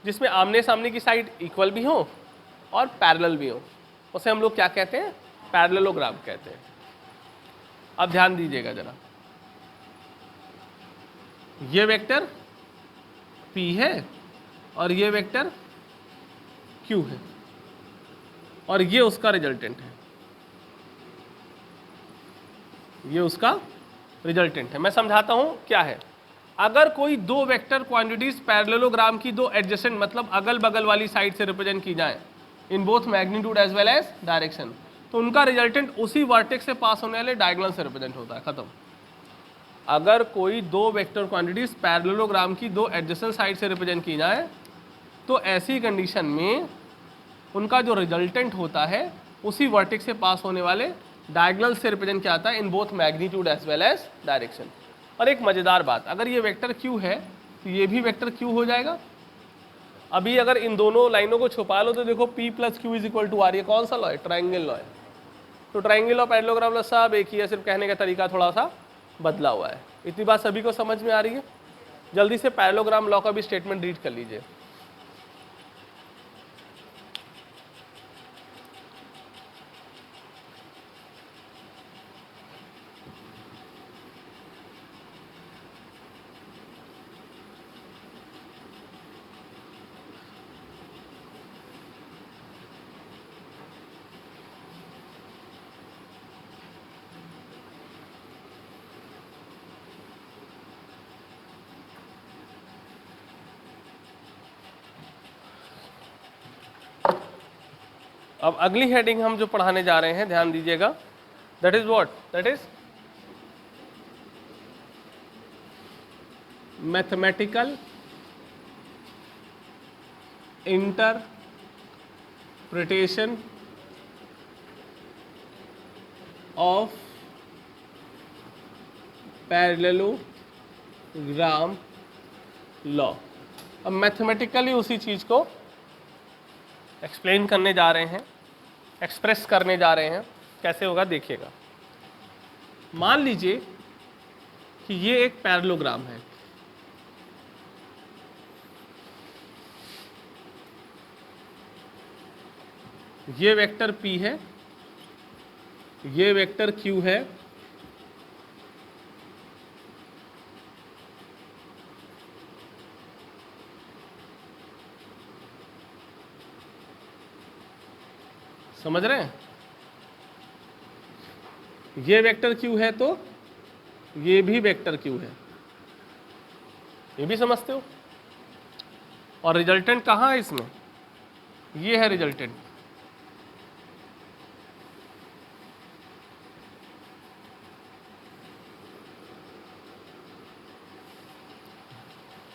जिसमें आमने सामने की साइड इक्वल भी हो और पैरेलल भी हो, उसे हम लोग क्या कहते हैं? पैरेललोग्राम कहते हैं। अब ध्यान दीजिएगा जरा, ये वेक्टर P है और ये वेक्टर Q है और ये उसका रिजल्टेंट है, ये उसका रिजल्टेंट है। मैं समझाता हूं क्या है। अगर कोई दो वेक्टर क्वांटिटीज पैरेललोग्राम की दो एडजेसेंट मतलब अगल बगल वाली साइड से रिप्रेजेंट की जाए in both magnitude as well as direction, तो तो उनका रिजल्टेंट उसी वर्टेक्स से पास होने वाले डायगोनल से रिप्रेजेंट होता है, खत्म। अगर कोई दो वेक्टर क्वांटिटीज पैरेललोग्राम की दो एडजेसेंट साइड से रिप्रेजेंट की जाए तो ऐसी कंडीशन में उनका जो रिजल्टेंट होता है उसी वर्टेक्स से पास होने वाले डायगोनल से रिप्रेजेंट किया जाता है in both magnitude as well as direction. और एक मजेदार बात, अगर ये वेक्टर क्यू है तो ये भी वेक्टर क्यू हो जाएगा। अभी अगर इन दोनों लाइनों को छुपा लो तो देखो P plus Q is equal to R, ये कौन सा लॉ है? ट्राइंगल लॉ है। तो ट्राइंगल और पैरेललोग्राम लॉ सब एक ही है, सिर्फ कहने का तरीका थोड़ा सा बदला हुआ है। इतनी बात सभी को समझ में आ रही है? जल्दी से पैरेललोग्राम लॉ का भी स्टेटमेंट रीड कर लीजिए। अब अगली हेडिंग हम जो पढ़ाने जा रहे हैं, ध्यान दीजिएगा, that is what? That is mathematical interpretation of parallelogram law. अब मैथमेटिकली उसी चीज को एक्सप्लेन करने जा रहे हैं, एक्सप्रेस करने जा रहे हैं। कैसे होगा देखिएगा। मान लीजिए कि ये एक पैरेललोग्राम है, ये वेक्टर P है, ये वेक्टर Q है, समझ रहे हैं? ये वेक्टर Q है तो ये भी वेक्टर Q है, ये भी समझते हो? और रिजल्टेंट कहाँ है इसमें? ये है रिजल्टेंट।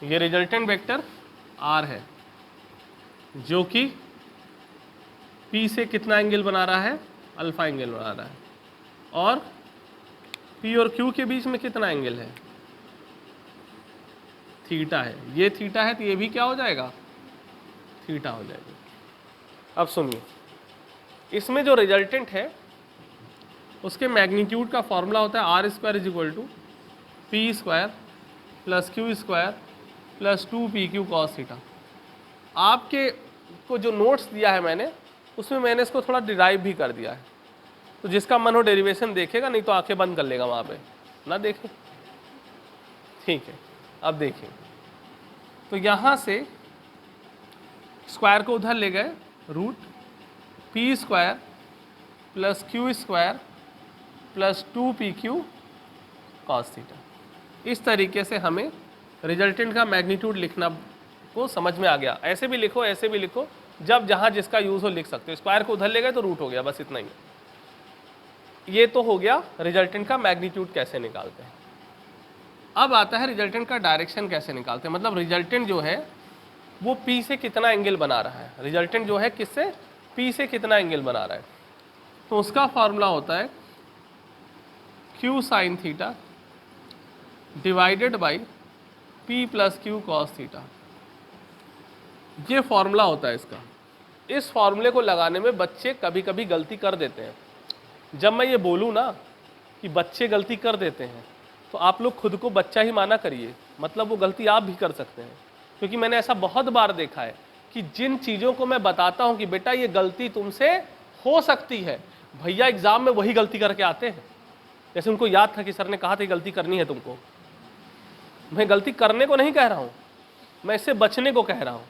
ये रिजल्टेंट वेक्टर R है जो कि P से कितना एंगल बना रहा है? अल्फा एंगल बना रहा है। और P और Q के बीच में कितना एंगल है? थीटा है। ये थीटा है तो ये भी क्या हो जाएगा? थीटा हो जाएगा। अब सुनिए, इसमें जो रिजल्टेंट है उसके मैग्नीट्यूड का फॉर्मूला होता है R square is equal to P square plus Q square plus 2pq cos theta. आपके को जो नोट्स दिया है मैंने, उसमें मैंने इसको थोड़ा डिराइव भी कर दिया है, तो जिसका मन हो डेरिवेशन देखेगा, नहीं तो आंखें बंद कर लेगा वहाँ पे, ना देखे। ठीक है, अब देखिए, तो यहाँ से स्क्वायर को उधर ले गए, root P square plus Q square plus 2pq cos theta. इस तरीके से हमें रिजल्टेंट का मैग्नीट्यूड लिखना को समझ में आ गया। ऐसे भी लिखो, ऐसे भी लिखो, जब जहाँ जिसका यूज़ हो लिख सकते हो। स्क्वायर को उधर ले गए तो रूट हो गया, बस इतना ही। ये तो हो गया रिजल्टेंट का मैग्नीट्यूड कैसे निकालते हैं। अब आता है रिजल्टेंट का डायरेक्शन कैसे निकालते हैं। मतलब रिजल्टेंट जो है वो P से कितना एंगल बना रहा है। रिजल्टेंट जो है किससे? P से कितना एंगल बना रहा है। तो उसका फॉर्मूला होता है Q sine theta divided by P plus Q cos theta. ये फॉर्मूला होता है इसका। इस फॉर्मूले को लगाने में बच्चे कभी कभी गलती कर देते हैं। जब मैं ये बोलूँ ना कि बच्चे गलती कर देते हैं, तो आप लोग खुद को बच्चा ही माना करिए, मतलब वो गलती आप भी कर सकते हैं। क्योंकि मैंने ऐसा बहुत बार देखा है कि जिन चीज़ों को मैं बताता हूँ कि बेटा ये गलती तुमसे हो सकती है, भैया एग्जाम में वही गलती करके आते हैं। जैसे उनको याद था कि सर ने कहा था गलती करनी है तुमको। मैं गलती करने को नहीं कह रहा हूँ, मैं इससे बचने को कह रहा हूँ,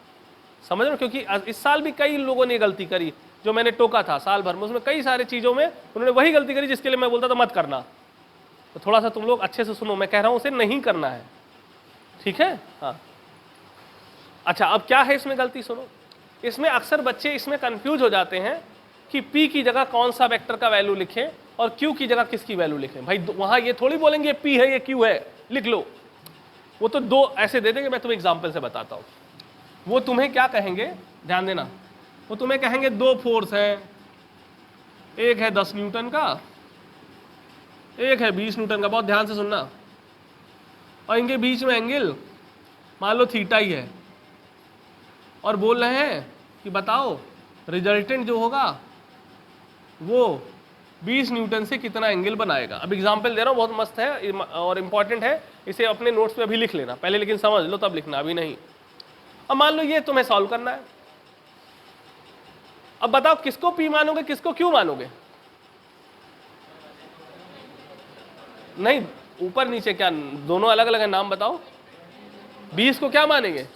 समझ रहे हो? क्योंकि इस साल भी कई लोगों ने गलती करी जो मैंने टोका था साल भर में, उसमें कई सारी चीज़ों में उन्होंने वही गलती करी जिसके लिए मैं बोलता था मत करना। तो थोड़ा सा तुम लोग अच्छे से सुनो, मैं कह रहा हूँ उसे नहीं करना है, ठीक है? हाँ, अच्छा, अब क्या है इसमें गलती, सुनो। इसमें अक्सर बच्चे इसमें कंफ्यूज हो जाते हैं कि P की जगह कौन सा वेक्टर का वैल्यू लिखें और Q की जगह किसकी वैल्यू लिखें। भाई वहां ये थोड़ी बोलेंगे P है ये Q है, लिख लो। वो तो दो ऐसे दे देंगे, मैं तुम्हें एग्जाम्पल से बताता हूँ। वो तुम्हें क्या कहेंगे, ध्यान देना, वो तुम्हें कहेंगे दो फोर्स है, एक है 10 न्यूटन का, एक है 20 न्यूटन का, बहुत ध्यान से सुनना, और इनके बीच में एंगल मान लो थीटा ही है, और बोल रहे हैं कि बताओ रिजल्टेंट जो होगा वो 20 न्यूटन से कितना एंगल बनाएगा। अब एग्जाम्पल दे रहा हूँ, बहुत मस्त है और इंपॉर्टेंट है, इसे अपने नोट्स पे अभी लिख लेना पहले, लेकिन समझ लो तब लिखना, अभी नहीं। अब मान लो ये तुम्हें सॉल्व करना है। अब बताओ किसको P मानोगे, किसको Q मानोगे? नहीं, ऊपर नीचे क्या, दोनों अलग अलग है, नाम बताओ। 20 को क्या मानेंगे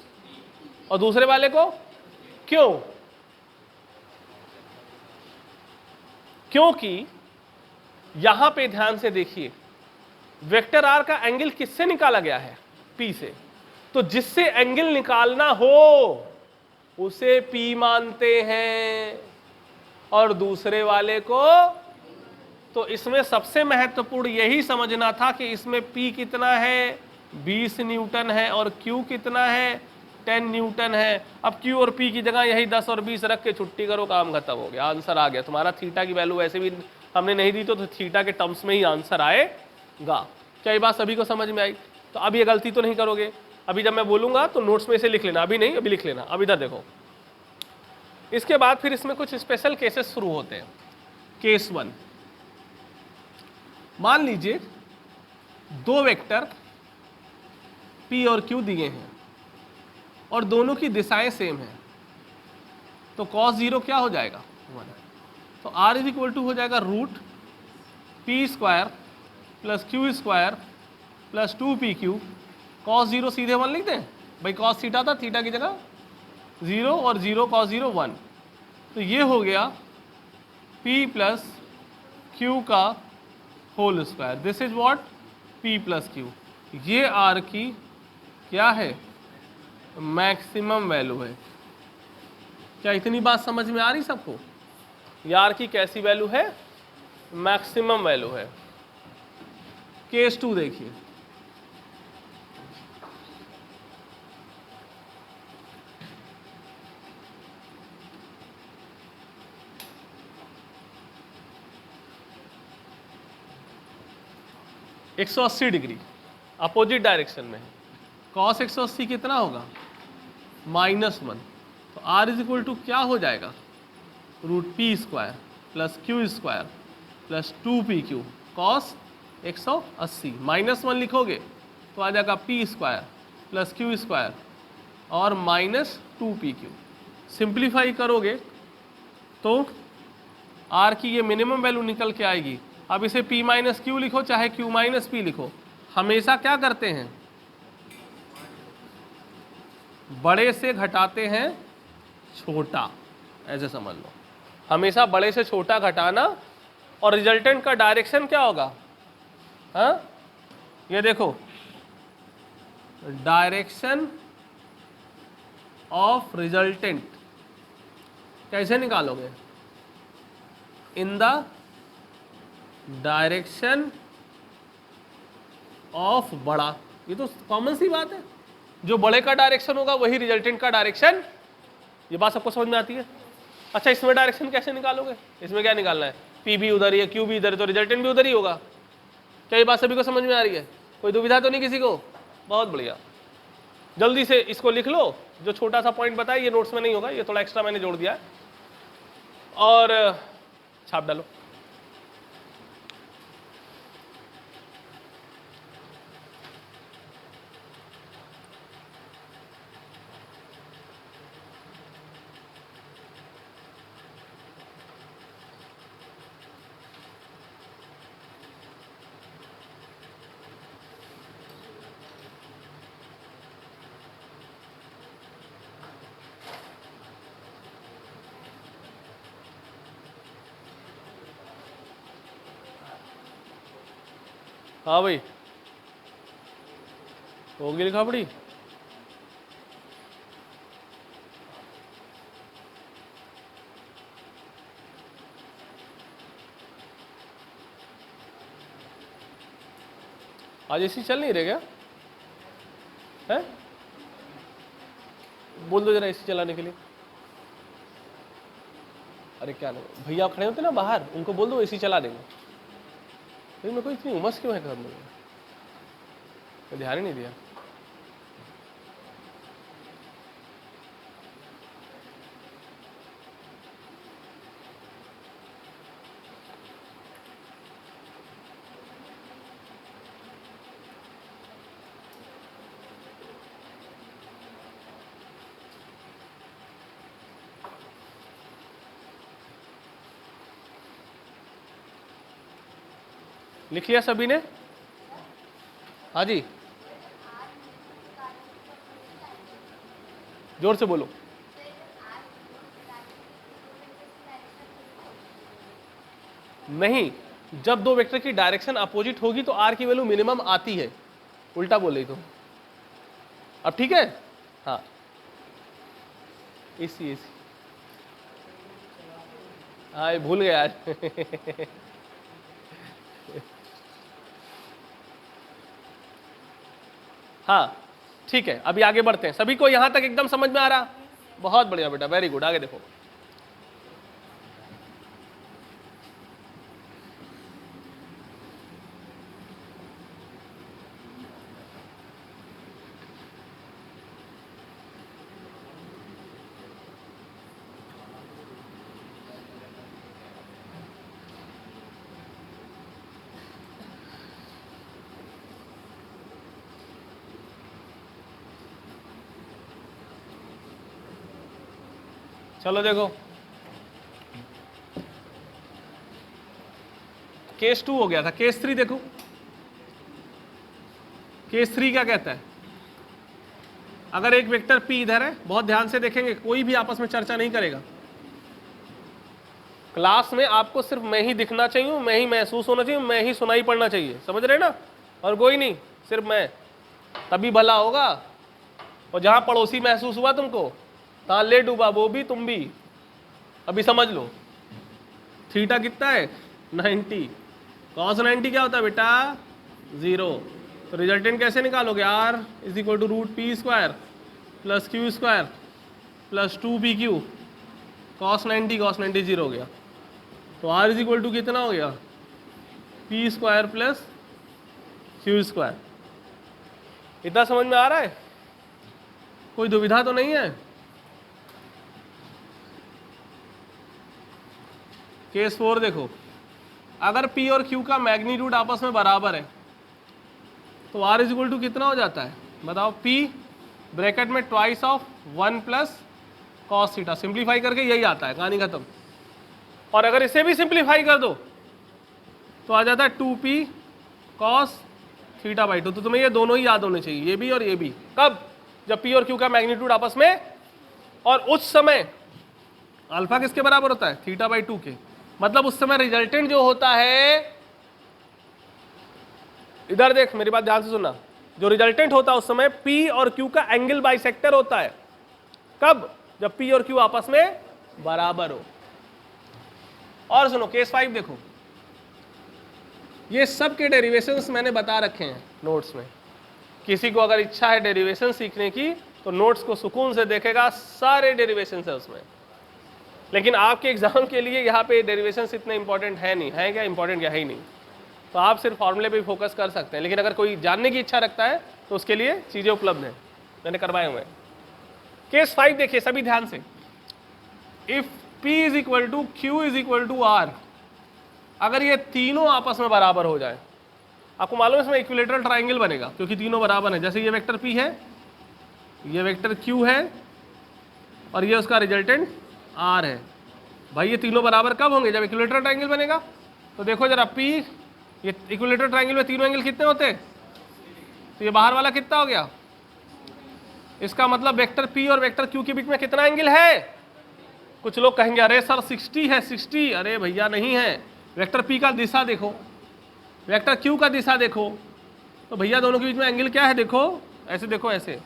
और दूसरे वाले को क्यों? क्योंकि यहां पे ध्यान से देखिए, वेक्टर आर का एंगल किससे निकाला गया है? P से। तो जिससे एंगल निकालना हो उसे P मानते हैं और दूसरे वाले को। तो इसमें सबसे महत्वपूर्ण यही समझना था कि इसमें P कितना है, 20 न्यूटन है, और Q कितना है, 10 न्यूटन है। अब Q और P की जगह यही 10 और 20 रख के छुट्टी करो, काम खत्म हो गया, आंसर आ गया तुम्हारा। थीटा की वैल्यू वैसे भी हमने नहीं दी तो थीटा के टर्म्स में ही आंसर आएगा। क्या ये बात सभी को समझ में आई? तो अब ये गलती तो नहीं करोगे। अभी जब मैं बोलूंगा तो नोट्स में इसे लिख लेना, अभी नहीं, अभी लिख लेना। अब इधर देखो, इसके बाद फिर इसमें कुछ स्पेशल केसेस शुरू होते हैं। केस 1, मान लीजिए दो वेक्टर P और Q दिए हैं और दोनों की दिशाएं सेम हैं, तो cos 0 क्या हो जाएगा? 1। तो R इज इक्वल टू हो जाएगा root P square plus Q square plus 2PQ। cos 0 सीधे 1 लिख दें भाई, cos थीटा था, थीटा की जगह 0 और 0 cos 0 1। तो ये हो गया P प्लस Q का whole square. This is what? P plus Q। ये R की क्या है? मैक्सिमम वैल्यू है। क्या इतनी बात समझ में आ रही सबको? ये R की कैसी वैल्यू है? मैक्सिमम वैल्यू है। केस 2 देखिए, (180 डिग्री अपोजिट डायरेक्शन में है। cos 180 कितना होगा? -1। तो R इज इक्वल टू क्या हो जाएगा? Root P square plus Q square plus 2PQ cos 180। -1 लिखोगे तो आ जाएगा P square plus Q square और माइनस 2PQ। सिंप्लीफाई करोगे तो R की ये मिनिमम वैल्यू निकल के आएगी। अब इसे P माइनस Q लिखो चाहे Q माइनस P लिखो, हमेशा क्या करते हैं? बड़े से घटाते हैं छोटा, ऐसे समझ लो। हमेशा बड़े से छोटा घटाना, और रिजल्टेंट का डायरेक्शन क्या होगा? हाँ, ये देखो, डायरेक्शन ऑफ रिजल्टेंट कैसे निकालोगे? इन द डायरेक्शन ऑफ बड़ा। ये तो कॉमन सी बात है, जो बड़े का डायरेक्शन होगा वही रिजल्टेंट का डायरेक्शन। ये बात सबको समझ में आती है? अच्छा, इसमें डायरेक्शन कैसे निकालोगे? इसमें क्या निकालना है? P भी उधर ही है, Q भी इधर है, तो रिजल्टेंट भी उधर ही होगा। क्या ये बात सभी को समझ में आ रही है? कोई दुविधा तो नहीं किसी को? बहुत बढ़िया, जल्दी से इसको लिख लो। जो छोटा सा पॉइंट बताया ये नोट्स में नहीं होगा, ये थोड़ा एक्स्ट्रा मैंने जोड़ दिया है, और छाप डालो। हाँ भाई, होगी लिखा पड़ी? आज एसी चल नहीं रहे क्या? है? बोल दो जरा एसी चलाने के लिए। अरे क्या नहीं, भैया खड़े होते ना बाहर, उनको बोल दो एसी चला देंगे। फिर मेरे को इतनी उमस क्यों है घर में? मैं ध्यान ही नहीं दिया। लिख लिया सभी ने? हाँ जी, जोर से बोलो। नहीं, जब दो वेक्टर की डायरेक्शन अपोजिट होगी तो आर की वैल्यू मिनिमम आती है। उल्टा बोल रही तो। अब ठीक है? हाँ, एसी एसी। हाँ, ये भूल गया आज। हाँ ठीक है, अभी आगे बढ़ते हैं। सभी को यहां तक एकदम समझ में आ रहा? बहुत बढ़िया बेटा, वेरी गुड। आगे देखो। चलो देखो, केस 2 हो गया था। केस 3 देखो। केस 3 क्या कहता है? अगर एक वेक्टर P इधर है, बहुत ध्यान से देखेंगे, कोई भी आपस में चर्चा नहीं करेगा। क्लास में आपको सिर्फ मैं ही दिखना चाहिए, मैं ही महसूस होना चाहिए, मैं ही सुनाई पड़ना चाहिए, समझ रहे ना? और कोई नहीं, सिर्फ मैं, तभी भला होगा। और जहां पड़ोसी महसूस हुआ तुमको, तहां ले डूबा वो भी तुम भी। अभी समझ लो, थीटा कितना है? 90। कॉस 90 क्या होता है बेटा? 0। तो रिजल्टेंट कैसे निकालोगे? R is equal to root P square plus Q square plus 2pq। Cos 90 0 हो गया। तो R इज इक्वल टू कितना हो गया? P square plus Q square. इतना समझ में आ रहा है? कोई दुविधा तो नहीं है? केस 4 देखो। अगर P और Q का मैग्नीट्यूड आपस में बराबर है तो R इज इक्वल टू कितना हो जाता है? बताओ। P ब्रैकेट में twice of 1 plus cos theta. Simplify करके यही आता है, कहानी खत्म। और अगर इसे भी सिंप्लीफाई कर दो तो आ जाता है 2P कॉस थीटा बाई 2। तो तुम्हें ये दोनों ही याद होने चाहिए, ये भी और ये भी। कब? जब P और Q का मैग्नीट्यूड आपस में, और उस समय अल्फा किसके बराबर होता है? थीटा बाई 2 के। मतलब उस समय रिजल्टेंट जो होता है, इधर देख, मेरी बात ध्यान से सुनना, जो रिजल्टेंट होता है उस समय P और Q का एंगल बाइसेक्टर होता है। कब? जब P और Q आपस में बराबर हो। और सुनो, केस 5 देखो। ये सब के डेरिवेशंस मैंने बता रखे हैं नोट्स में। किसी को अगर इच्छा है डेरिवेशन सीखने की तो नोट्स को सुकून से देखेगा, सारे डेरिवेशंस है उसमें। लेकिन आपके एग्जाम के लिए यहाँ पे डेरिवेशंस इतने इंपॉर्टेंट है नहीं है। क्या इंपॉर्टेंट? क्या है ही नहीं। तो आप सिर्फ फॉर्मूले पे फोकस कर सकते हैं। लेकिन अगर कोई जानने की इच्छा रखता है तो उसके लिए चीज़ें उपलब्ध हैं, मैंने करवाए हुए हैं। केस 5 देखिए सभी ध्यान से। If P is equal to Q is equal to R, अगर ये तीनों आपस में बराबर हो जाए, आपको मालूम है इसमें इक्विलेटरल ट्राइंगल बनेगा क्योंकि तीनों बराबर है। जैसे ये वेक्टर P है, ये वेक्टर Q है और ये उसका रिजल्टेंट R है। भाई ये तीनों बराबर कब होंगे? जब इक्विलेटरल ट्राइंगल बनेगा। तो देखो जरा, P, ये इक्विलेटरल ट्राइंगल में तीनों एंगल कितने होते हैं? तो ये बाहर वाला कितना हो गया? इसका मतलब वेक्टर P और वेक्टर Q के बीच में कितना एंगल है? कुछ लोग कहेंगे अरे सर 60 है 60। अरे भैया नहीं है। वेक्टर P का दिशा देखो, वेक्टर Q का दिशा देखो, तो भैया दोनों के बीच में एंगल क्या है? देखो ऐसे, देखो ऐसे,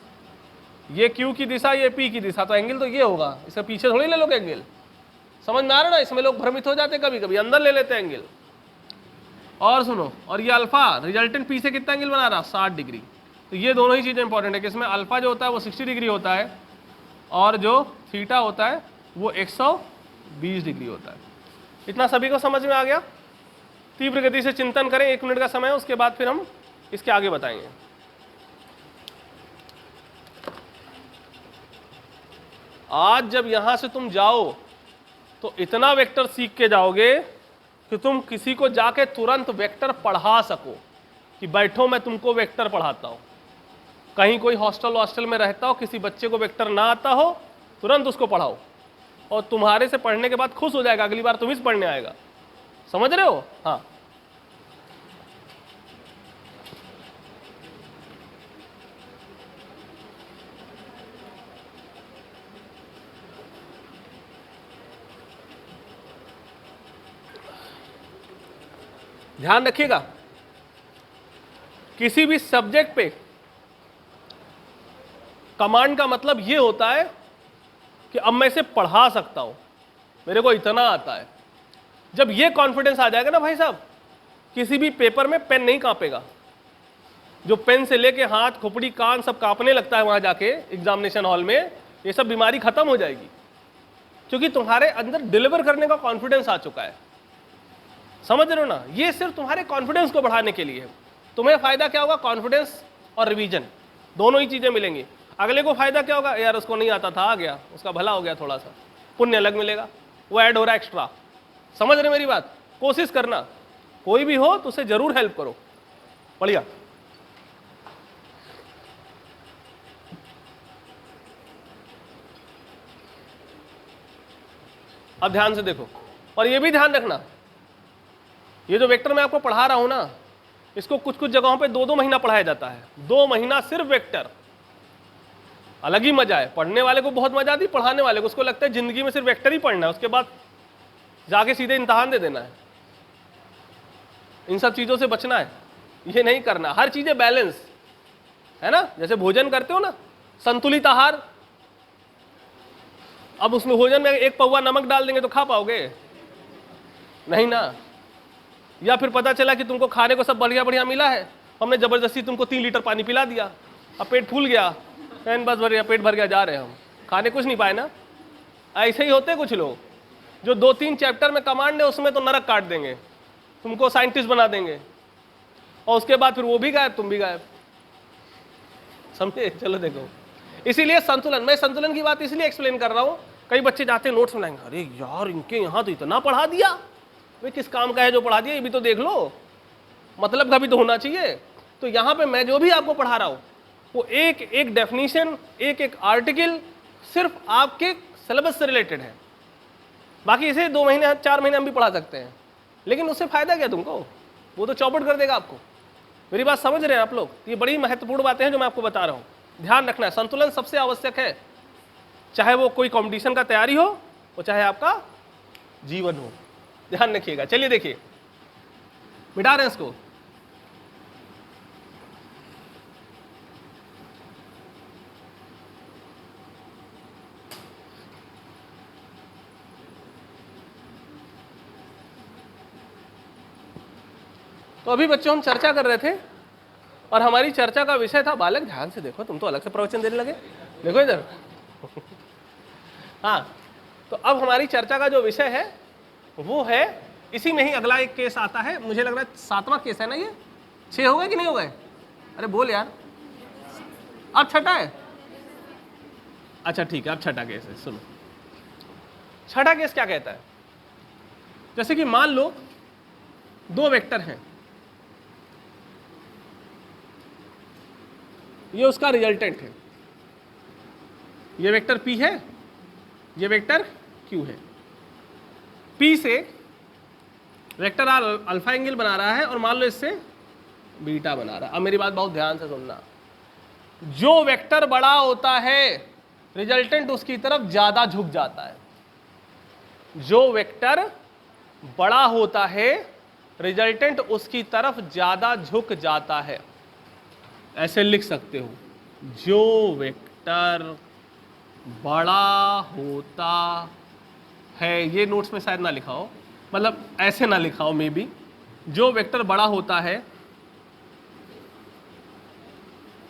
ये Q की दिशा, ये P की दिशा, तो एंगल तो ये होगा। इसके पीछे थोड़ी ले लोगे एंगल। समझ में आ रहा ना? इसमें लोग भ्रमित हो जाते, कभी कभी अंदर ले लेते हैं एंगल। और सुनो, और ये अल्फा रिजल्टेंट पी से कितना एंगल बना रहा, 60 डिग्री। तो ये दोनों ही चीज़ें इंपॉर्टेंट है कि इसमें अल्फा जो होता है वो 60 डिग्री होता है और जो थीटा होता है वो 120 डिग्री होता है। इतना सभी को समझ में आ गया? तीव्र गति से चिंतन करें, 1 मिनट का समय है, उसके बाद फिर हम इसके आगे बताएंगे। आज जब यहां से तुम जाओ तो इतना वेक्टर सीख के जाओगे कि तुम किसी को जाके तुरंत वेक्टर पढ़ा सको कि बैठो मैं तुमको वेक्टर पढ़ाता हूं। कहीं कोई हॉस्टल में रहता हो, किसी बच्चे को वेक्टर ना आता हो, तुरंत उसको पढ़ाओ और तुम्हारे से पढ़ने के बाद खुश हो जाएगा, अगली बार तुम ही से पढ़ने आएगा। समझ रहे हो? हाँ, ध्यान रखिएगा, किसी भी सब्जेक्ट पे कमांड का मतलब ये होता है कि अब मैं इसे पढ़ा सकता हूं, मेरे को इतना आता है। जब ये कॉन्फिडेंस आ जाएगा ना भाई साहब, किसी भी पेपर में पेन नहीं कांपेगा। जो पेन से लेके हाथ, खोपड़ी, कान सब कांपने लगता है वहां जाके एग्जामिनेशन हॉल में, ये सब बीमारी खत्म हो जाएगी, क्योंकि तुम्हारे अंदर डिलीवर करने का कॉन्फिडेंस आ चुका है। समझ रहे हो ना? ये सिर्फ तुम्हारे कॉन्फिडेंस को बढ़ाने के लिए है। तुम्हें फायदा क्या होगा? कॉन्फिडेंस और रिवीजन, दोनों ही चीजें मिलेंगी। अगले को फायदा क्या होगा? यार उसको नहीं आता था, आ गया, उसका भला हो गया, थोड़ा सा पुण्य अलग मिलेगा, वो ऐड हो रहा है एक्स्ट्रा। समझ रहे मेरी बात? कोशिश करना, कोई भी हो तो उसे जरूर हेल्प करो। बढ़िया। अब ध्यान से देखो, और ये भी ध्यान रखना, ये जो वेक्टर मैं आपको पढ़ा रहा हूं ना, इसको कुछ कुछ जगहों पे 2-2 महीना पढ़ाया जाता है। 2 महीना सिर्फ वेक्टर, अलग ही मजा है। पढ़ने वाले को बहुत मजा आती, पढ़ाने वाले को उसको लगता है जिंदगी में सिर्फ वेक्टर ही पढ़ना है, उसके बाद जाके सीधे इम्तहान दे देना है। इन सब चीजों से बचना है, ये नहीं करना। हर चीजें बैलेंस है ना, जैसे भोजन करते हो ना, संतुलित आहार। अब उसमें भोजन में 1 पौवा नमक डाल देंगे तो खा पाओगे? नहीं ना। या फिर पता चला कि तुमको खाने को सब बढ़िया बढ़िया मिला है, हमने जबरदस्ती तुमको 3 लीटर पानी पिला दिया, अब पेट फूल गया, बस भर गया, पेट भर गया, जा रहे हम, खाने कुछ नहीं पाए ना। ऐसे ही होते कुछ लोग, जो 2-3 चैप्टर में कमांड है उसमें तो नरक काट देंगे, तुमको साइंटिस्ट बना देंगे, और उसके बाद फिर वो भी गायब, तुम भी गायब। समझे? चलो देखो, इसीलिए संतुलन, मैं संतुलन की बात इसलिए एक्सप्लेन कर रहा हूँ। कई बच्चे जाते हैं नोट्स बनाएंगे, अरे यार इनके यहाँ तो इतना पढ़ा दिया, वे किस काम का है जो पढ़ा दिया, ये भी तो देख लो, मतलब का भी तो होना चाहिए। तो यहाँ पे मैं जो भी आपको पढ़ा रहा हूँ वो एक एक डेफिनेशन, एक एक आर्टिकल सिर्फ आपके सिलेबस से रिलेटेड है। बाकी इसे 2 महीने 4 महीने हम भी पढ़ा सकते हैं, लेकिन उससे फायदा क्या तुमको? वो तो चौपट कर देगा आपको। मेरी बात समझ रहे हैं आप लोग? ये बड़ी महत्वपूर्ण बातें हैं जो मैं आपको बता रहा हूँ। ध्यान रखना है, संतुलन सबसे आवश्यक है, चाहे वो कोई कंपटीशन का तैयारी हो, वो चाहे आपका जीवन हो। ध्यान रखिएगा। चलिए देखिए, मिटा रहे हैं इसको। तो अभी बच्चों हम चर्चा कर रहे थे और हमारी चर्चा का विषय था, बालक ध्यान से देखो, तुम तो अलग से प्रवचन देने लगे, देखो इधर। हाँ, तो अब हमारी चर्चा का जो विषय है वो है, इसी में ही अगला एक केस आता है, मुझे लग रहा है 7वां केस है ना, ये 6 हो गए कि नहीं हो गए? अरे बोल यार, अब छठा है? अच्छा ठीक है, अब छठा केस है। सुनो, छठा केस क्या कहता है? जैसे कि मान लो 2 वेक्टर हैं, ये उसका रिजल्टेंट है, ये वेक्टर P है, ये वेक्टर Q है। P से वेक्टर R अल्फा एंगल बना रहा है और मान लो इससे बीटा बना रहा है। अब मेरी बात बहुत ध्यान से सुनना, जो वेक्टर बड़ा होता है रिजल्टेंट उसकी तरफ ज्यादा झुक जाता है। जो वेक्टर बड़ा होता है रिजल्टेंट उसकी तरफ ज्यादा झुक जाता है। ऐसे लिख सकते हो, जो वेक्टर बड़ा होता है, ये नोट्स में शायद ना लिखा हो, मतलब ऐसे ना लिखा हो मे बी, जो वेक्टर बड़ा होता है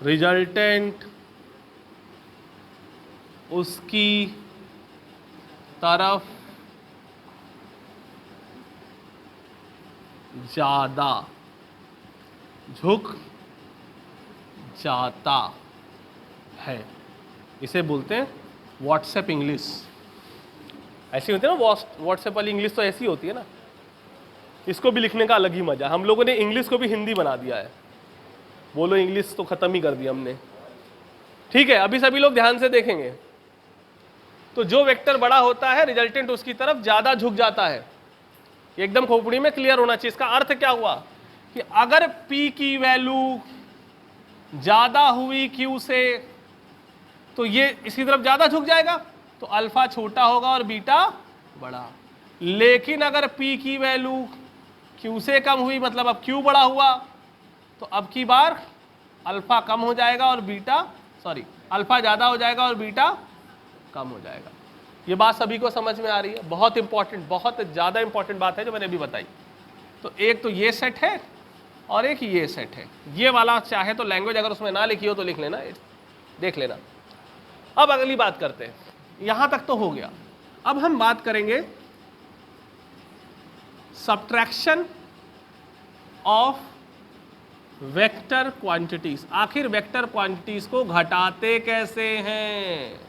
रिजल्टेंट उसकी तरफ ज्यादा झुक जाता है, इसे बोलते हैं व्हाट्सएप इंग्लिश। ऐसी होती है ना व्हाट्सएप वाली इंग्लिश, तो ऐसी होती है ना। इसको भी लिखने का अलग ही मजा, हम लोगों ने इंग्लिश को भी हिंदी बना दिया है। बोलो इंग्लिश तो खत्म ही कर दिया हमने। ठीक है, अभी सभी लोग ध्यान से देखेंगे। तो जो वेक्टर बड़ा होता है रिजल्टेंट उसकी तरफ ज्यादा झुक जाता है, एकदम खोपड़ी में क्लियर होना चाहिए। इसका अर्थ क्या हुआ कि अगर P की वैल्यू ज्यादा हुई Q से तो ये इसकी तरफ ज्यादा झुक जाएगा, तो अल्फा छोटा होगा और बीटा बड़ा। लेकिन अगर P की वैल्यू Q से कम हुई, मतलब अब Q बड़ा हुआ, तो अब की बार अल्फा कम हो जाएगा और बीटा अल्फा ज्यादा हो जाएगा और बीटा कम हो जाएगा। ये बात सभी को समझ में आ रही है? बहुत इंपॉर्टेंट, बहुत ज्यादा इंपॉर्टेंट बात है जो मैंने अभी बताई। तो एक तो ये सेट है और एक ये सेट है। ये वाला चाहे तो लैंग्वेज अगर उसमें ना लिखी हो तो लिख लेना, देख लेना। अब अगली बात करते हैं, यहां तक तो हो गया। अब हम बात करेंगे सब्ट्रैक्शन ऑफ वेक्टर क्वांटिटीज। आखिर वेक्टर क्वांटिटीज को घटाते कैसे हैं?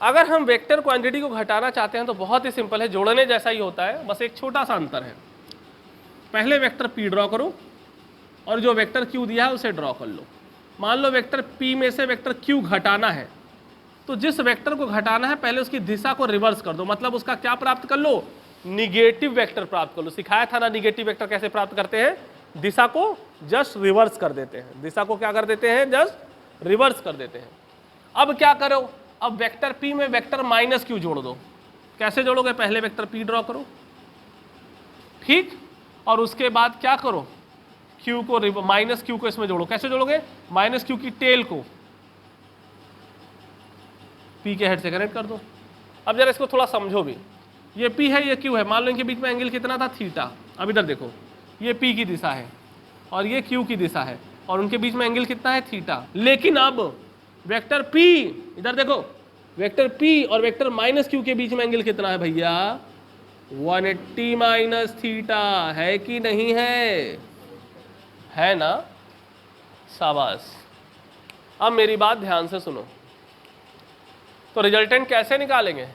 अगर हम वेक्टर क्वांटिटी को घटाना चाहते हैं तो बहुत ही सिंपल है, जोड़ने जैसा ही होता है, बस एक छोटा सा अंतर है। पहले वेक्टर P ड्रॉ करो और जो वेक्टर Q दिया है उसे ड्रॉ कर लो। मान लो वेक्टर P में से वेक्टर Q घटाना है, तो जिस वेक्टर को घटाना है पहले उसकी दिशा को रिवर्स कर दो, मतलब उसका क्या प्राप्त कर लो? निगेटिव वेक्टर प्राप्त कर लो। सिखाया था ना निगेटिव वेक्टर कैसे प्राप्त करते हैं? दिशा को जस्ट रिवर्स कर देते हैं। दिशा को क्या कर देते हैं? जस्ट रिवर्स कर देते हैं। अब क्या करो? अब वेक्टर P में वेक्टर माइनस Q जोड़ दो। कैसे जोड़ोगे? पहले वेक्टर P ड्रॉ करो, ठीक, और उसके बाद क्या करो? Q को माइनस Q को इसमें जोड़ो। कैसे जोड़ोगे? माइनस Q की टेल को P के हेड से कनेक्ट कर दो। अब जरा इसको थोड़ा समझो भी, ये P है ये Q है, मान लो इनके बीच में एंगल कितना था? थीटा। अब इधर देखो, ये P की दिशा है और ये Q की दिशा है और उनके बीच में एंगल कितना है? थीटा। लेकिन अब वेक्टर P, इधर देखो, वेक्टर P और वेक्टर माइनस Q के बीच में एंगल कितना है भैया? 180 माइनस थीटा। है कि नहीं है? है ना? शाबाश। अब मेरी बात ध्यान से सुनो। तो रिजल्टेंट कैसे निकालेंगे?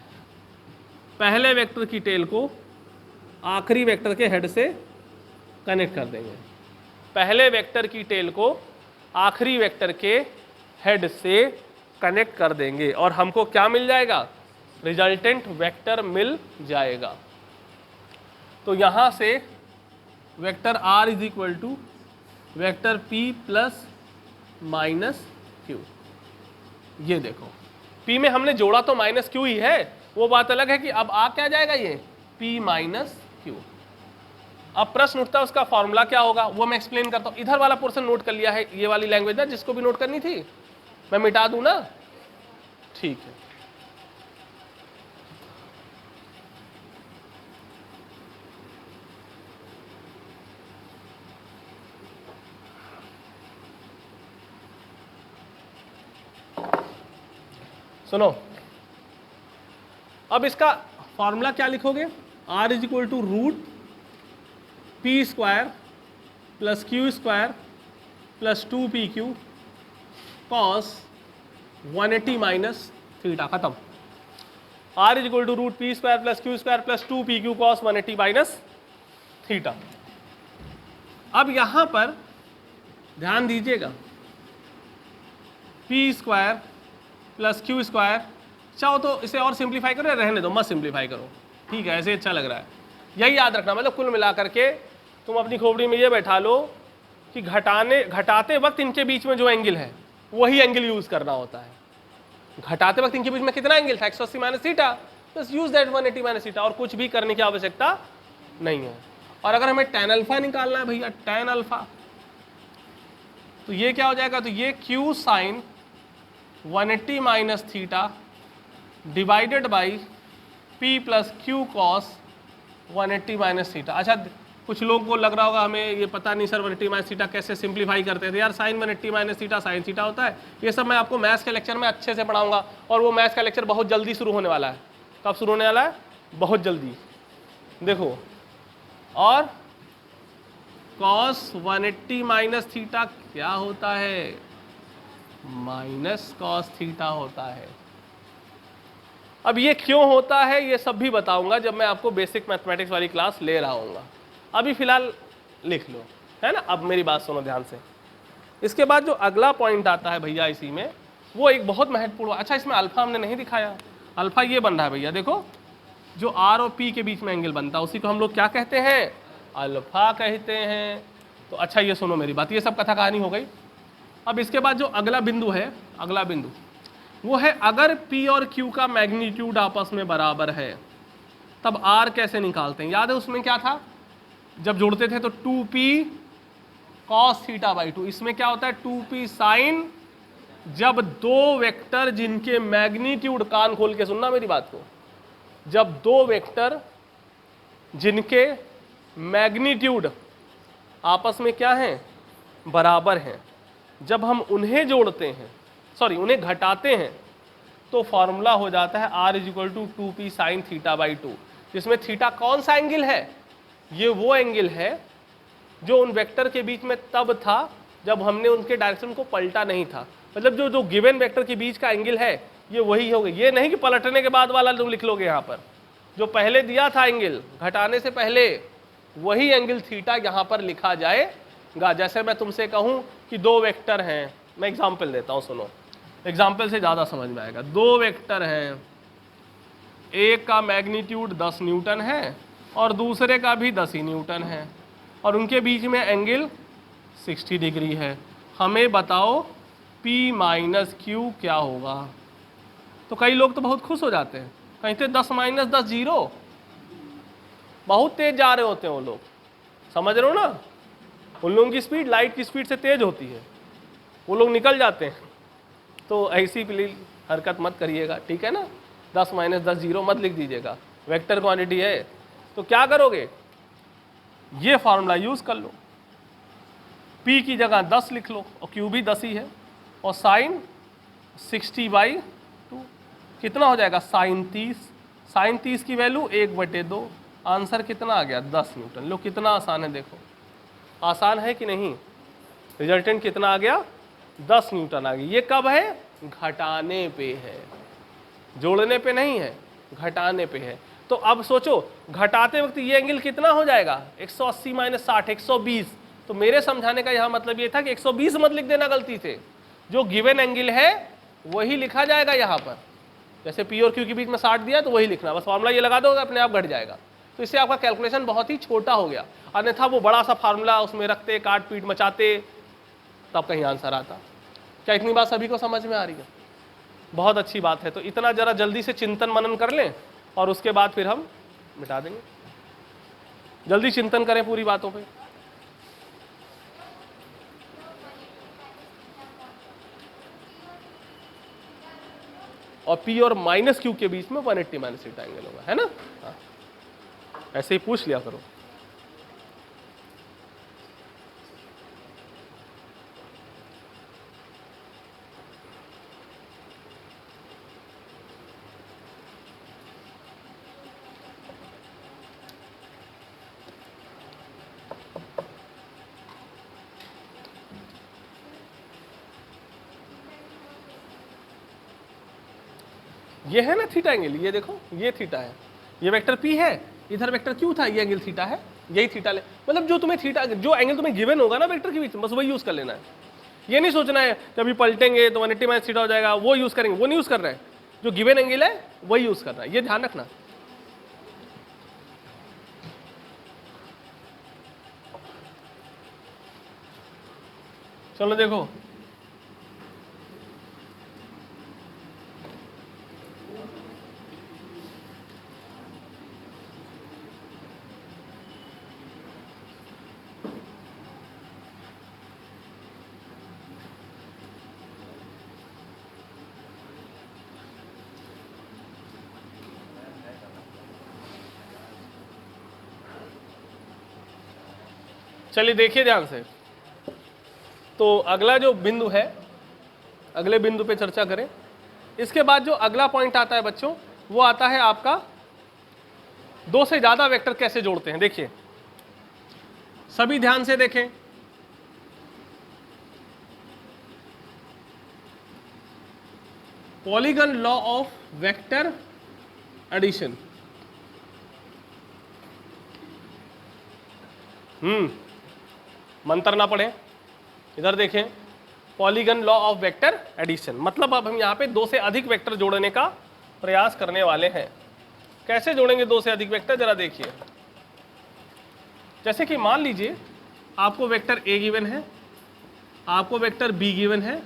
पहले वेक्टर की टेल को आखिरी वेक्टर के हेड से कनेक्ट कर देंगे। पहले वेक्टर की टेल को आखिरी वेक्टर के हेड से कनेक्ट कर देंगे और हमको क्या मिल जाएगा? रिजल्टेंट वेक्टर मिल जाएगा। तो यहां से vector R is equal to vector P plus minus Q। ये देखो, P में हमने जोड़ा तो माइनस Q ही है, वो बात अलग है कि अब आ क्या जाएगा? ये P माइनस Q। अब प्रश्न उठता है उसका फॉर्मूला क्या होगा, वो मैं एक्सप्लेन करता हूं। इधर वाला पोर्शन नोट कर लिया है, ये वाली लैंग्वेज ना, जिसको भी नोट करनी थी मैं मिटा दूं ना? ठीक है। सुनो, अब इसका फॉर्मूला क्या लिखोगे? R is equal to root P square plus Q square plus 2PQ cos 180 minus theta. खत्म। R is equal to root P square plus Q square plus 2PQ cos 180 minus theta. अब यहां पर ध्यान दीजिएगा, P square plus Q square, चाहो तो इसे और सिंप्लीफाई करो या रहने दो, मत सिंप्लीफाई करो, ठीक है, ऐसे अच्छा लग रहा है। यही याद रखना, मतलब कुल मिला करके तुम अपनी खोपड़ी में ये बैठा लो कि घटाते वक्त इनके बीच में जो एंगल है वही एंगल यूज करना होता है। घटाते वक्त इनके बीच में कितना एंगल था? 180 माइनस थीटा, बस यूज दैट 180 माइनस थीटा, और कुछ भी करने की आवश्यकता नहीं है। और अगर हमें tan अल्फा निकालना है भैया, tan अल्फा, तो ये क्या हो जाएगा? तो ये Q sine 180 minus theta divided by P plus Q cos 180 minus theta. अच्छा, कुछ लोगों को लग रहा होगा हमें ये पता नहीं सर 180 माइनस थीटा कैसे सिंप्लीफाई करते थे। यार sine 180 minus theta sine theta होता है। ये सब मैं आपको मैथ्स के लेक्चर में अच्छे से पढ़ाऊंगा, और वो मैथ्स का लेक्चर बहुत जल्दी शुरू होने वाला है। कब शुरू होने वाला है? बहुत जल्दी। देखो, और कॉस 180 माइनस थीटा क्या होता है? माइनस कॉस थीटा होता है। अब ये क्यों होता है ये सब भी बताऊंगा जब मैं आपको बेसिक मैथमेटिक्स वाली क्लास ले रहा हूँगा। अभी फिलहाल लिख लो, है ना। अब मेरी बात सुनो ध्यान से। इसके बाद जो अगला पॉइंट आता है भैया इसी में, वो एक बहुत महत्वपूर्ण। अच्छा, इसमें अल्फा हमने नहीं दिखाया। अल्फा ये बन रहा है भैया, देखो, जो आर और पी के बीच में एंगल बनता है उसी को हम लोग क्या कहते हैं? अल्फा कहते हैं। तो अच्छा ये सुनो मेरी बात, ये सब कथा कहानी हो गई। अब इसके बाद जो अगला बिंदु है, अगला बिंदु वो है अगर P और Q का मैग्नीट्यूड आपस में बराबर है तब R कैसे निकालते हैं? याद है उसमें क्या था? जब जोड़ते थे तो 2P cos थीटा बाई 2। इसमें क्या होता है? 2P साइन, जब दो वेक्टर जिनके मैग्नीट्यूड, कान खोल के सुनना मेरी बात को, जब दो वेक्टर जिनके मैग्नीट्यूड आपस में क्या हैं? बराबर हैं, जब हम उन्हें जोड़ते हैं, सॉरी उन्हें घटाते हैं, तो फॉर्मूला हो जाता है R is equal to 2P sine theta by 2। जिसमें थीटा कौन सा एंगल है? ये वो एंगल है जो उन वेक्टर के बीच में तब था जब हमने उनके डायरेक्शन को पलटा नहीं था। मतलब जो जो गिवन वेक्टर के बीच का एंगल है ये वही होगा। ये नहीं कि पलटने के बाद वाला तुम लिख लोगे, यहाँ पर जो पहले दिया था एंगल घटाने से पहले, वही एंगल थीटा यहाँ पर लिखा जाएगा। जैसे मैं तुमसे कहूँ कि दो वेक्टर हैं, मैं एग्जाम्पल देता हूँ, सुनो, एग्जाम्पल से ज़्यादा समझ में आएगा। दो वेक्टर हैं, एक का मैग्नीट्यूड 10 न्यूटन है और दूसरे का भी 10 ही न्यूटन है, और उनके बीच में एंगल 60 डिग्री है। हमें बताओ P माइनस Q क्या होगा? तो कई लोग तो बहुत खुश हो जाते हैं, कहते 10 माइनस 10 जीरो। बहुत तेज जा रहे होते हैं वो लोग, समझ रहे हो ना। उन लोगों की स्पीड लाइट की स्पीड से तेज होती है, वो लोग निकल जाते हैं। तो ऐसी प्लीज हरकत मत करिएगा, ठीक है ना। 10 माइनस 10 जीरो मत लिख दीजिएगा, वेक्टर क्वांटिटी है। तो क्या करोगे? ये फॉर्मूला यूज कर लो, P की जगह 10 लिख लो और Q भी 10 ही है, और साइन 60 बाई 2 कितना हो जाएगा? साइन 30। साइन 30 की वैल्यू 1/2। आंसर कितना आ गया? 10 न्यूटन। लो कितना आसान है, देखो आसान है कि नहीं। रिजल्टेंट कितना आ गया? 10 न्यूटन आ गई। ये कब है? घटाने पे है, जोड़ने पे नहीं है, घटाने पे है। तो अब सोचो घटाते वक्त ये एंगल कितना हो जाएगा? 180 माइनस 60, 120। तो मेरे समझाने का यहाँ मतलब ये था कि 120 मत लिख देना गलती से, जो गिवन एंगल है वही लिखा जाएगा यहाँ पर। जैसे P और Q के बीच में 60 दिया तो वही लिखना, बस फॉर्मूला ये लगा दोगे अपने आप घट जाएगा। तो इससे आपका कैलकुलेशन बहुत ही छोटा हो गया, अन्यथा वो बड़ा सा फार्मूला उसमें रखते, काट पीट मचाते, तब कहीं आंसर आता। क्या इतनी बात सभी को समझ में आ रही है? बहुत अच्छी बात है। तो इतना जरा जल्दी से चिंतन मनन कर लें और उसके बाद फिर हम मिटा देंगे। जल्दी चिंतन करें पूरी बातों पे। और P और माइनस Q के बीच में 180 माइनस थीटा एंगल होगा, है ना। हाँ, ऐसे ही पूछ लिया करो। ये है ना थीटा एंगल, ये देखो ये थीटा है, ये वेक्टर P है, इधर वेक्टर Q था, ये एंगल थीटा है, यही थीटा ले। मतलब जो तुम्हें थीटा, जो एंगल तुम्हें गिवन होगा ना वेक्टर के बीच में, बस वही यूज कर लेना है। ये नहीं सोचना है कि अभी पलटेंगे तो 180 माइनस थीटा हो जाएगा, वो यूज करेंगे, वो नहीं यूज कर रहे हैं। जो गिवन एंगल है वही यूज करना है, ये ध्यान रखना। चलो देखो, चलिए देखिए ध्यान से। तो अगला जो बिंदु है, अगले बिंदु पे चर्चा करें। इसके बाद जो अगला पॉइंट आता है बच्चों, वो आता है आपका दो से ज्यादा वेक्टर कैसे जोड़ते हैं। देखिए सभी ध्यान से देखें। Polygon law of vector addition. मंत्र ना पढ़े, इधर देखें। Polygon law of vector addition मतलब अब हम यहाँ पे दो से अधिक वेक्टर जोड़ने का प्रयास करने वाले हैं। कैसे जोड़ेंगे दो से अधिक वेक्टर, जरा देखिए। जैसे कि मान लीजिए आपको वेक्टर ए गिवन है, आपको वेक्टर बी गिवन है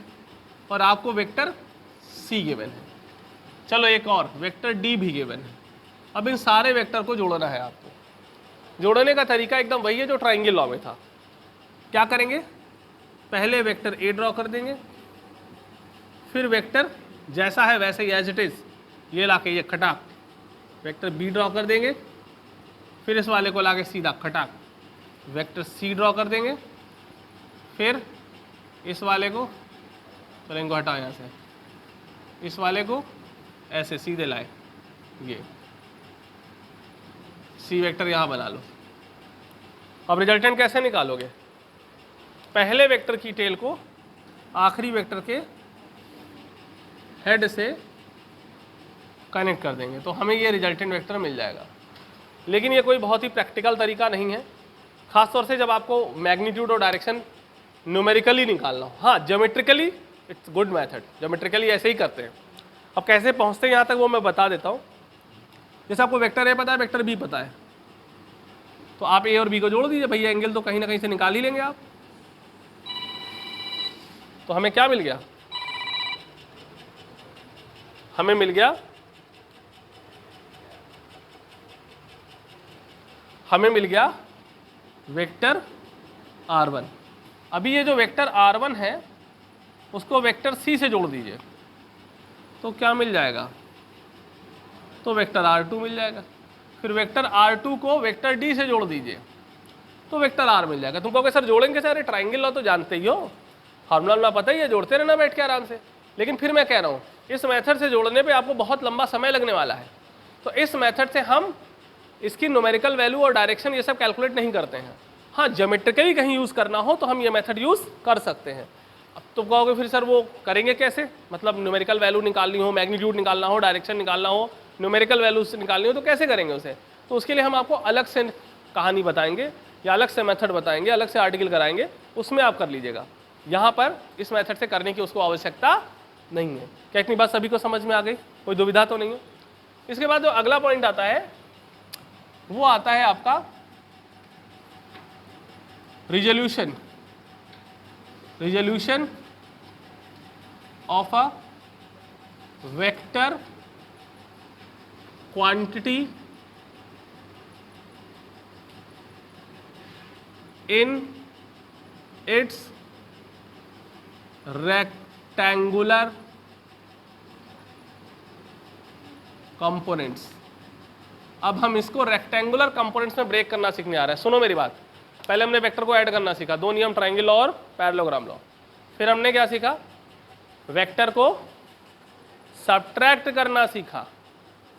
और आपको वेक्टर सी गिवन है। चलो एक और वेक्टर डी भी गिवन है। अब इन सारे वेक्टर को जोड़ना है आपको। जोड़ने का तरीका एकदम वही है जो ट्रायंगल लॉ में था। क्या करेंगे, पहले वेक्टर ए ड्रॉ कर देंगे, फिर वेक्टर जैसा है वैसे ही एज इट इज ये लाके ये खटाक वेक्टर बी ड्रॉ कर देंगे, फिर इस वाले को लाके सीधा खटाक वेक्टर सी ड्रॉ कर देंगे, फिर इस वाले को, चलो इनको हटाओ यहाँ से, इस वाले को ऐसे सीधे लाए, ये सी वेक्टर यहाँ बना लो। अब रिजल्टेंट कैसे निकालोगे, पहले वेक्टर की टेल को आखिरी वेक्टर के हेड से कनेक्ट कर देंगे तो हमें ये रिजल्टेंट वेक्टर मिल जाएगा। लेकिन ये कोई बहुत ही प्रैक्टिकल तरीका नहीं है, खासतौर से जब आपको मैग्नीट्यूड और डायरेक्शन न्यूमेरिकली निकालना हो। हाँ, geometrically it's good method, geometrically ऐसे ही करते हैं। अब कैसे पहुँचते हैं यहाँ तक वो मैं बता देता हूँ। जैसे आपको वेक्टर ए पता है, वेक्टर बी पता है, तो आप ए और बी को जोड़ दीजिए भैया, एंगल तो कहीं ना कहीं से निकाल ही लेंगे आप। तो हमें क्या मिल गया, हमें मिल गया, हमें मिल गया वेक्टर r1। अभी ये जो वेक्टर r1 है उसको वेक्टर c से जोड़ दीजिए तो क्या मिल जाएगा, तो वेक्टर r2 मिल जाएगा। फिर वेक्टर r2 को वेक्टर d से जोड़ दीजिए तो वेक्टर r मिल जाएगा। तुम कहोगे सर जोड़ेंगे सर, अरे ट्राइंगल लॉ तो जानते ही हो, फार्मूला पता ही है, जोड़ते रहना बैठ के आराम से। लेकिन फिर मैं कह रहा हूँ इस मेथड से जोड़ने पे आपको बहुत लंबा समय लगने वाला है। तो इस मेथड से हम इसकी न्यूमेरिकल वैल्यू और डायरेक्शन ये सब कैलकुलेट नहीं करते हैं। हाँ, ज्योमेट्रिकली कहीं यूज़ करना हो तो हम ये मेथड यूज़ कर सकते हैं। अब तुम कहोगे फिर सर वो करेंगे कैसे, मतलब न्यूमेरिकल वैल्यू निकालनी हो, मैग्नीट्यूड निकालना हो, डायरेक्शन निकालना हो, न्यूमेरिकल वैल्यू निकालनी हो तो कैसे करेंगे उसे। तो उसके लिए हम आपको अलग से कहानी बताएंगे या अलग से मेथड बताएंगे, अलग से आर्टिकल कराएंगे, उसमें आप कर लीजिएगा। यहाँ पर इस मेथड से करने की उसको आवश्यकता नहीं है। क्या इतनी बात सभी को समझ में आ गई, कोई दुविधा तो नहीं है। इसके बाद जो अगला पॉइंट आता है वो आता है आपका resolution, resolution of a vector quantity in its rectangular components. अब हम इसको रेक्टेंगुलर कंपोनेंट्स में ब्रेक करना सीखने आ रहे हैं। सुनो मेरी बात, पहले हमने वेक्टर को ऐड करना सीखा, दो नियम ट्रायंगल लॉ और पैरेललोग्राम लॉ। फिर हमने क्या सीखा, वेक्टर को सब्ट्रैक्ट करना सीखा।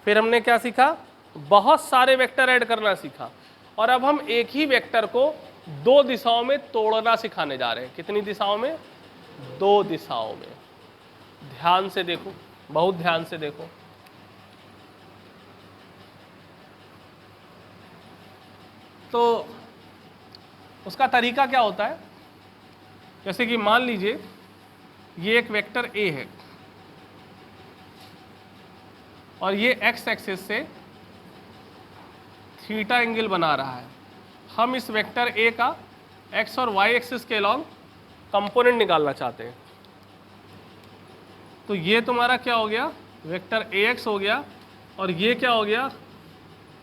फिर हमने क्या सीखा, बहुत सारे वेक्टर ऐड करना सीखा। और अब हम एक ही वेक्टर को दो दिशाओं में तोड़ना सिखाने जा रहे हैं। कितनी दिशाओं में, दो दिशाओं में। ध्यान से देखो, बहुत ध्यान से देखो। तो उसका तरीका क्या होता है, जैसे कि मान लीजिए ये एक वेक्टर ए है और ये एक्स एक्सिस से थीटा एंगल बना रहा है। हम इस वेक्टर ए का एक्स और वाई एक्सिस के अलॉन्ग कंपोनेंट निकालना चाहते हैं। तो ये तुम्हारा क्या हो गया, वेक्टर ए एक्स हो गया, और ये क्या हो गया,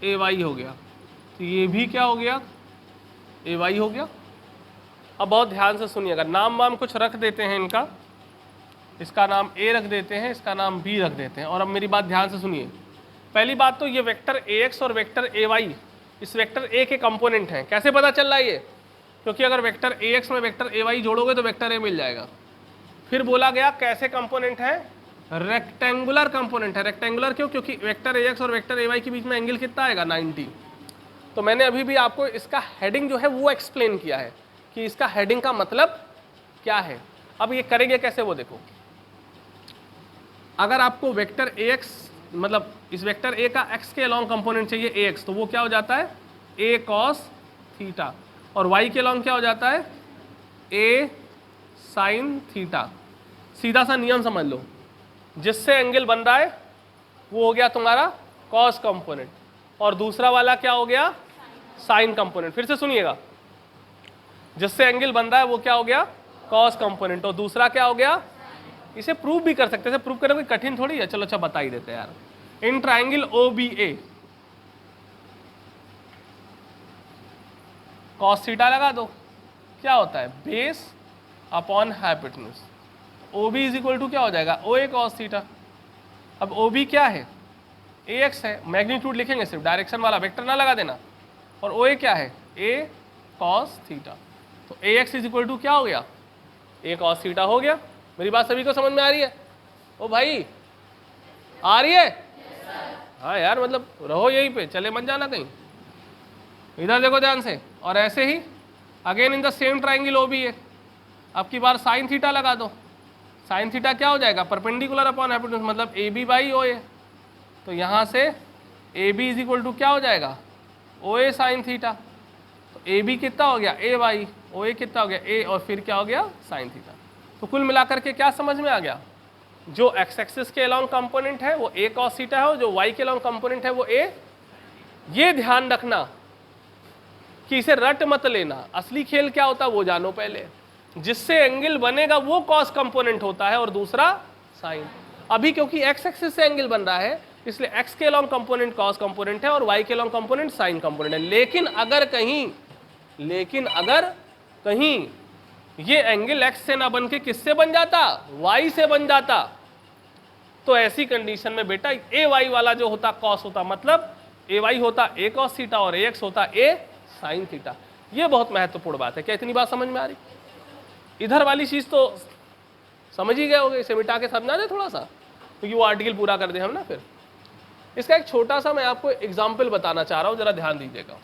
ए वाई हो गया। तो ये भी क्या हो गया, ए वाई हो गया। अब बहुत ध्यान से सुनिएगा, नाम वाम कुछ रख देते हैं इनका, इसका नाम ए रख देते हैं, इसका नाम बी रख देते हैं। और अब मेरी बात ध्यान से सुनिए। पहली बात तो ये वेक्टर ए एक्स और वेक्टर ए वाई इस वेक्टर ए के कंपोनेंट हैं। कैसे पता चल रहा है ये, क्योंकि अगर वेक्टर ए एक्स में वेक्टर ए वाई जोड़ोगे तो वेक्टर ए मिल जाएगा। फिर बोला गया कैसे कंपोनेंट है, रेक्टेंगुलर कंपोनेंट है। रेक्टेंगुलर क्यों, क्योंकि वेक्टर ए एक्स और वेक्टर ए वाई के बीच में एंगल कितना आएगा 90। तो मैंने अभी भी आपको इसका हेडिंग जो है वो एक्सप्लेन किया है कि इसका हेडिंग का मतलब क्या है। अब ये करेंगे कैसे वो देखो। अगर आपको वेक्टर ए एक्स मतलब इस वेक्टर ए का एक्स के अलॉन्ग कंपोनेंट चाहिए ए एक्स, तो वो क्या हो जाता है ए कॉस थीटा, और वाई के अलॉन्ग क्या हो जाता है ए साइन थीटा। सीधा सा नियम समझ लो, जिससे एंगल बन रहा है वो हो गया तुम्हारा कॉस कंपोनेंट, और दूसरा वाला क्या हो गया साइन कंपोनेंट। फिर से सुनिएगा, जिससे एंगल बन रहा है वो क्या हो गया कॉस कंपोनेंट, और दूसरा क्या हो गया, इसे प्रूव भी कर सकते हैं, प्रूव करना कोई कठिन थोड़ी है। चलो अच्छा बता ही देते हैं यार। In triangle O B A cos theta लगा दो, क्या होता है base upon hypotenuse. O B is equal to क्या हो जाएगा ओ ए कॉस थीटा। अब ओ बी क्या है ए एक्स है, मैग्नीट्यूड लिखेंगे सिर्फ, डायरेक्शन वाला वेक्टर ना लगा देना, और ओ ए क्या है ए कॉस थीटा। तो ए एक्स इज इक्वल टू क्या हो गया ए कॉस थीटा हो गया। मेरी बात सभी को समझ में आ रही है? ओ भाई आ रही है? हाँ यार, मतलब रहो यहीं पे, चले मत जाना कहीं। इधर देखो ध्यान से, और ऐसे ही again in the same triangle O B है, अब की बार साइन थीटा लगा दो। साइन थीटा क्या हो जाएगा परपेंडिकुलर अपॉन हाइपोटेन्यूज, मतलब ए बी बाई ओ ए। तो यहाँ से A B is equal to क्या हो जाएगा ओ ए साइन थीटा। तो ए बी कितना हो गया ए वाई, ओ ए कितना हो गया ए, और फिर क्या हो गया साइन थीटा। तो कुल मिलाकर के क्या समझ में आ गया, जो एक्स एक्सिस के अलॉन्ग कंपोनेंट है वो ए कॉस थीटा है, और जो वाई के अलॉन्ग कंपोनेंट है वो ए। ये ध्यान रखना कि इसे रट मत लेना, असली खेल क्या होता है वो जानो पहले। जिससे एंगल बनेगा वो कॉस कंपोनेंट होता है और दूसरा साइन। अभी क्योंकि एक्स एक्सिस से एंगल बन रहा है इसलिए एक्स के अलॉन्ग कंपोनेंट कॉस कंपोनेंट है और वाई के अलॉन्ग कंपोनेंट साइन कंपोनेंट है। लेकिन अगर कहीं ये एंगल एक्स से ना बन के किससे बन जाता वाई से बन जाता, तो ऐसी कंडीशन में बेटा ए वाई वाला जो होता कॉस होता, मतलब ए वाई होता ए कॉस थीटा और ए एक्स होता ए साइन थीटा। ये बहुत महत्वपूर्ण बात है। क्या इतनी बात समझ में आ रही? इधर वाली चीज तो समझ ही गए होगे, इसे मिटा के समझा दे थोड़ा सा, क्योंकि वो आर्टिकल पूरा कर दे हम ना। फिर इसका एक छोटा सा मैं आपको एग्जाम्पल बताना चाह रहा हूं, जरा ध्यान दीजिएगा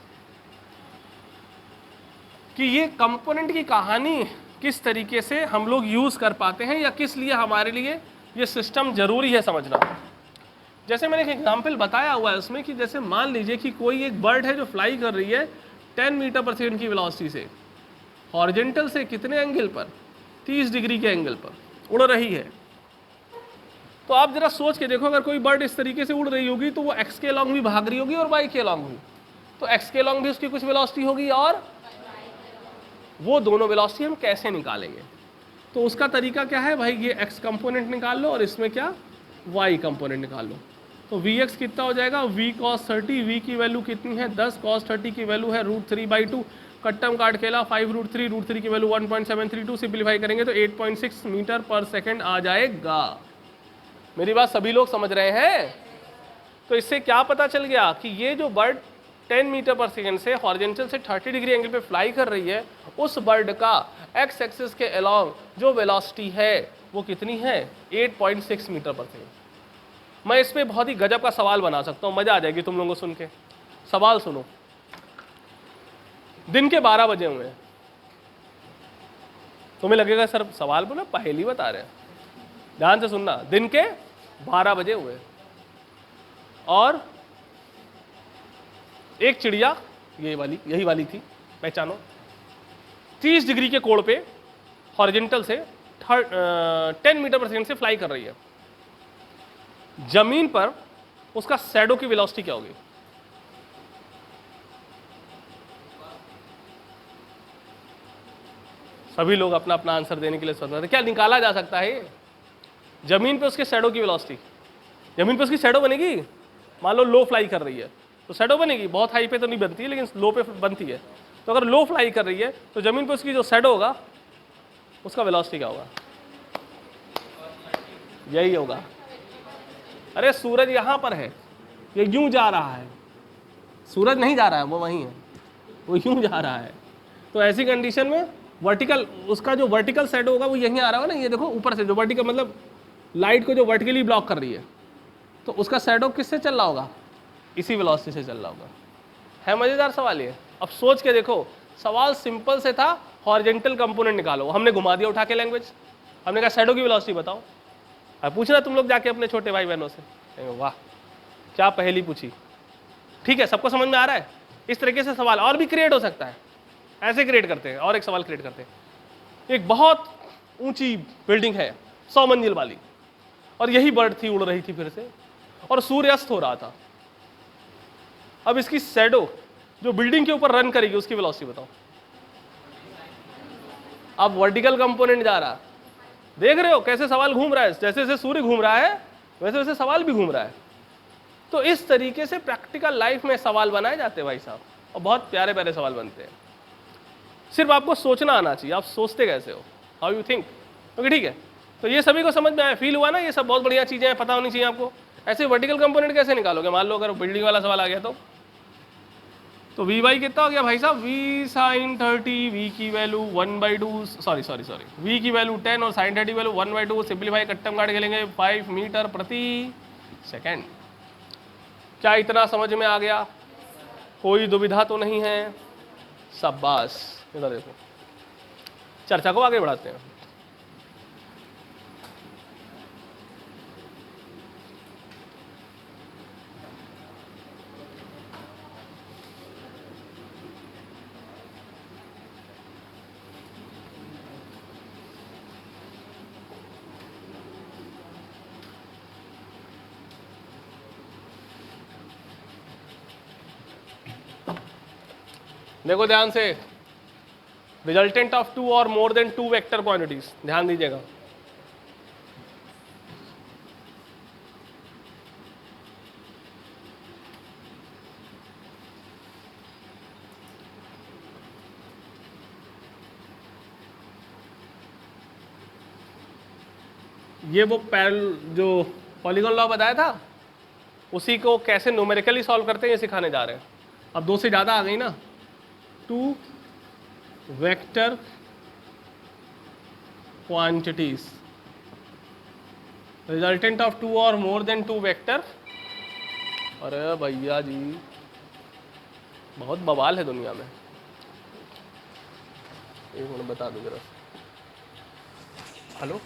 कि ये कंपोनेंट की कहानी किस तरीके से हम लोग यूज कर पाते हैं, या किस लिए हमारे लिए ये सिस्टम जरूरी है समझना। जैसे मैंने एक एग्जाम्पल बताया हुआ है उसमें कि जैसे मान लीजिए कि कोई एक बर्ड है जो फ्लाई कर रही है 10 मीटर पर सेकेंड की वेलोसिटी से, हॉरिजॉन्टल से कितने एंगल पर 30 डिग्री के एंगल पर उड़ रही है। तो आप जरा सोच के देखो, अगर कोई बर्ड इस तरीके से उड़ रही होगी तो वो एक्स के अलॉन्ग भी भाग रही होगी और वाई के अलॉन्ग भी, तो एक्स के अलॉन्ग भी उसकी कुछ वेलोसिटी होगी, और वो दोनों वेलोसिटी हम कैसे निकालेंगे। तो उसका तरीका क्या है भाई, ये एक्स कंपोनेंट निकाल लो और इसमें क्या वाई कंपोनेंट निकाल लो। तो वी एक्स कितना हो जाएगा वी कॉस 30, वी की वैल्यू कितनी है 10, कॉस 30 की वैल्यू है √3/2, कट्टम काट खेला 5√3 की वैल्यू 1.732, सिंप्लीफाई करेंगे तो 8.6 मीटर पर सेकेंड आ जाएगा। मेरी बात सभी लोग समझ रहे हैं? तो इससे क्या पता चल गया कि ये जो बर्ड 10 मीटर पर सेकेंड से हॉरिजॉन्टल से 30 डिग्री एंगल पे फ्लाई कर रही है, उस बर्ड का एक्स एक्सिस के अलॉन्ग जो वेलोसिटी है वो कितनी है 8.6 मीटर पर सेकेंड। मैं इस पे बहुत ही गजब का सवाल बना सकता हूँ, मजा आ जाएगी तुम लोगों को सुन के। सवाल सुनो, दिन के 12 बजे हुए हैं, तुम्हें लगेगा सर सवाल बोला पहेली बता रहे हैं। ध्यान से सुनना, दिन के 12 बजे हुए और एक चिड़िया यही वाली थी, पहचानो, 30 डिग्री के कोण पे हॉरिजॉन्टल से 10 मीटर पर सेकेंड से फ्लाई कर रही है। जमीन पर उसका शैडो की वेलोसिटी क्या होगी? सभी लोग अपना अपना आंसर देने के लिए सोच रहे थे। क्या निकाला जा सकता है जमीन पे उसके शैडो की वेलोसिटी? जमीन पे उसकी शैडो बनेगी, मान लो लो फ्लाई कर रही है तो शैडो बनेगी, बहुत हाई पे तो नहीं बनती है लेकिन लो पे बनती है। तो अगर लो फ्लाई कर रही है तो जमीन पे उसकी जो शैडो होगा उसका वेलोसिटी क्या होगा? यही होगा। अरे सूरज यहाँ पर है, ये यूं जा रहा है, सूरज नहीं जा रहा है, वो वहीं है, वो यूं जा रहा है। तो ऐसी कंडीशन में वर्टिकल, उसका जो वर्टिकल शैडो होगा वो यहीं आ रहा होगा ना, ये देखो ऊपर से जो वर्टिकल मतलब लाइट को जो वर्टिकली ब्लॉक कर रही है, तो उसका शैडो किससे चल रहा होगा, इसी वेलोसिटी से चल रहा होगा। है मजेदार सवाल ये। अब सोच के देखो, सवाल सिंपल से था, हॉरिजॉन्टल कंपोनेंट निकालो, हमने घुमा दिया उठा के लैंग्वेज, हमने कहा शैडो की वेलोसिटी बताओ। अब पूछना तुम लोग जाके अपने छोटे भाई बहनों से, वाह क्या पहेली पूछी। ठीक है, सबको समझ में आ रहा है। इस तरीके से सवाल और भी क्रिएट हो सकता है, ऐसे क्रिएट करते हैं। और एक सवाल क्रिएट करते हैं, एक बहुत ऊंची बिल्डिंग है 100 मंजिल वाली, और यही बर्ड थी उड़ रही थी फिर से, और सूर्य अस्त हो रहा था। अब इसकी शैडो जो बिल्डिंग के ऊपर रन करेगी उसकी वेलोसिटी बताओ। अब वर्टिकल कंपोनेंट जा रहा, देख रहे हो कैसे सवाल घूम रहा है, जैसे जैसे सूर्य घूम रहा है वैसे वैसे सवाल भी घूम रहा है। तो इस तरीके से प्रैक्टिकल लाइफ में सवाल बनाए जाते हैं भाई साहब, और बहुत प्यारे प्यारे सवाल बनते हैं। सिर्फ आपको सोचना आना चाहिए, आप सोचते कैसे हो, हाउ यू थिंक। ओके ठीक है, तो ये सभी को समझ में आया, फील हुआ ना, ये सब बहुत बढ़िया चीजें हैं, पता होनी चाहिए आपको। ऐसे वर्टिकल कंपोनेंट कैसे निकालोगे, मान लो अगर बिल्डिंग वाला सवाल आ गया तो वी बाई कितना हो गया भाई साहब, वी साइन 30, वी की वैल्यू 1/2, सॉरी वी की वैल्यू 10 और साइन 30 वैल्यू 1/2, सिंप्लीफाई कट्टम काट के लेंगे 5 मीटर प्रति सेकेंड। क्या इतना समझ में आ गया, कोई दुविधा तो नहीं है, शाबाश। इधर देखो, चर्चा को आगे बढ़ाते हैं। देखो ध्यान से, रिजल्टेंट ऑफ 2 और मोर देन 2 वेक्टर क्वांटिटीज, ध्यान दीजिएगा। ये वो जो पॉलीगॉन लॉ बताया था, उसी को कैसे न्यूमेरिकली सॉल्व करते हैं ये सिखाने जा रहे हैं। अब 2 से ज़्यादा आ गई ना, 2 वेक्टर क्वांटिटीज रिजल्टेंट ऑफ 2 और मोर देन 2 वेक्टर। अरे भैया जी बहुत बवाल है दुनिया में। एक मिनट बता दो जरा। हेलो,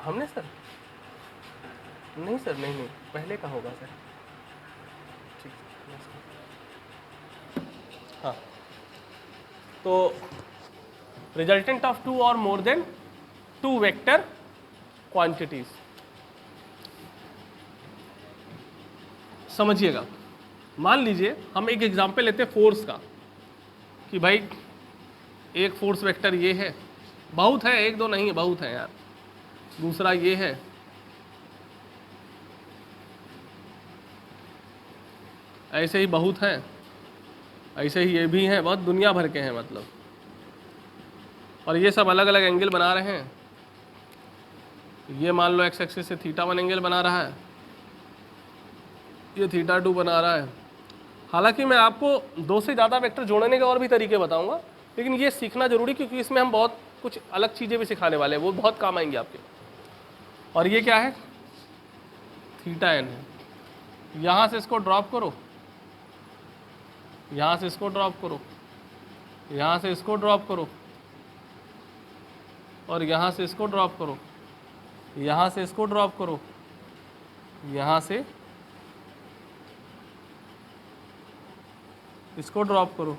हमने सर नहीं सर, नहीं पहले का होगा सर। ठीक, हाँ, तो रिजल्टेंट ऑफ 2 और मोर देन 2 वेक्टर क्वांटिटीज, समझिएगा। मान लीजिए हम एक एग्जांपल लेते हैं फोर्स का, कि भाई एक फोर्स वेक्टर ये है, बहुत है, एक दो नहीं है, बहुत है यार। दूसरा ये है, ऐसे ही बहुत है, ऐसे ही ये भी हैं, बहुत दुनिया भर के हैं मतलब। और ये सब अलग अलग एंगल बना रहे हैं। ये मान लो एक्स एक्सिस से θ1 एंगल बना रहा है, ये θ2 बना रहा है। हालांकि मैं आपको 2 से ज़्यादा वेक्टर जोड़ने के और भी तरीके बताऊंगा, लेकिन ये सीखना जरूरी, क्योंकि इसमें हम बहुत कुछ अलग चीज़ें भी सिखाने वाले हैं, वो बहुत काम आएंगी आपके। और ये क्या है, θn है। यहाँ से इसको ड्रॉप करो, यहाँ से इसको ड्रॉप करो, यहाँ से इसको ड्रॉप करो, और यहाँ से इसको ड्रॉप करो, यहाँ से इसको ड्रॉप करो, यहाँ से इसको ड्रॉप करो।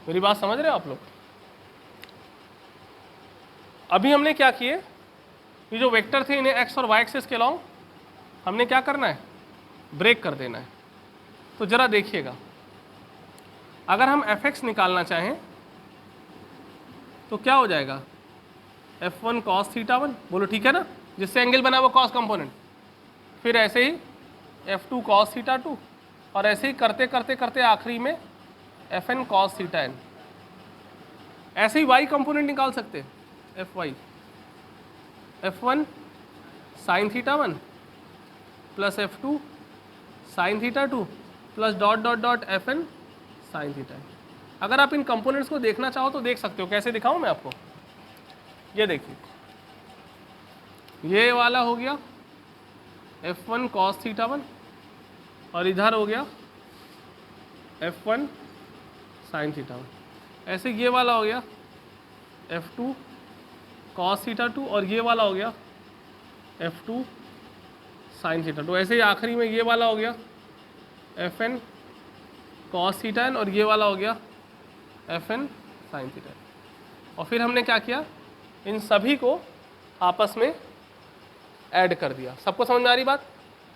मेरी बात समझ रहे हो आप लोग? अभी हमने क्या किए, ये जो वेक्टर थे इन्हें एक्स और वाई एक्सिस के अलॉन्ग हमने क्या करना है, ब्रेक कर देना है। तो जरा देखिएगा, अगर हम एफ एक्स निकालना चाहें तो क्या हो जाएगा, F1 cos θ1, बोलो ठीक है ना, जिससे एंगल बना वो कॉस कंपोनेंट। फिर ऐसे ही F2 cos θ2, और ऐसे ही करते करते करते आखिरी में Fn cos θn। ऐसे ही y कंपोनेंट निकाल सकते हैं, Fy, F1 sin θ1 plus F2 sin θ2 plus dot dot dot F N sine theta. अगर आप इन कंपोनेंट्स को देखना चाहो तो देख सकते हो। कैसे दिखाऊं मैं आपको? ये देखिए, ये वाला हो गया F1 cos थीटा 1 और इधर हो गया F1 sin थीटा 1। ऐसे ये वाला हो गया F2 cos थीटा 2 और ये वाला हो गया F2 sin थीटा 2। ऐसे ही आखिरी में ये वाला हो गया Fn cos थीटा n और ये वाला हो गया Fn sin थीटा। और फिर हमने क्या किया, इन सभी को आपस में ऐड कर दिया। सबको समझ में आ रही बात?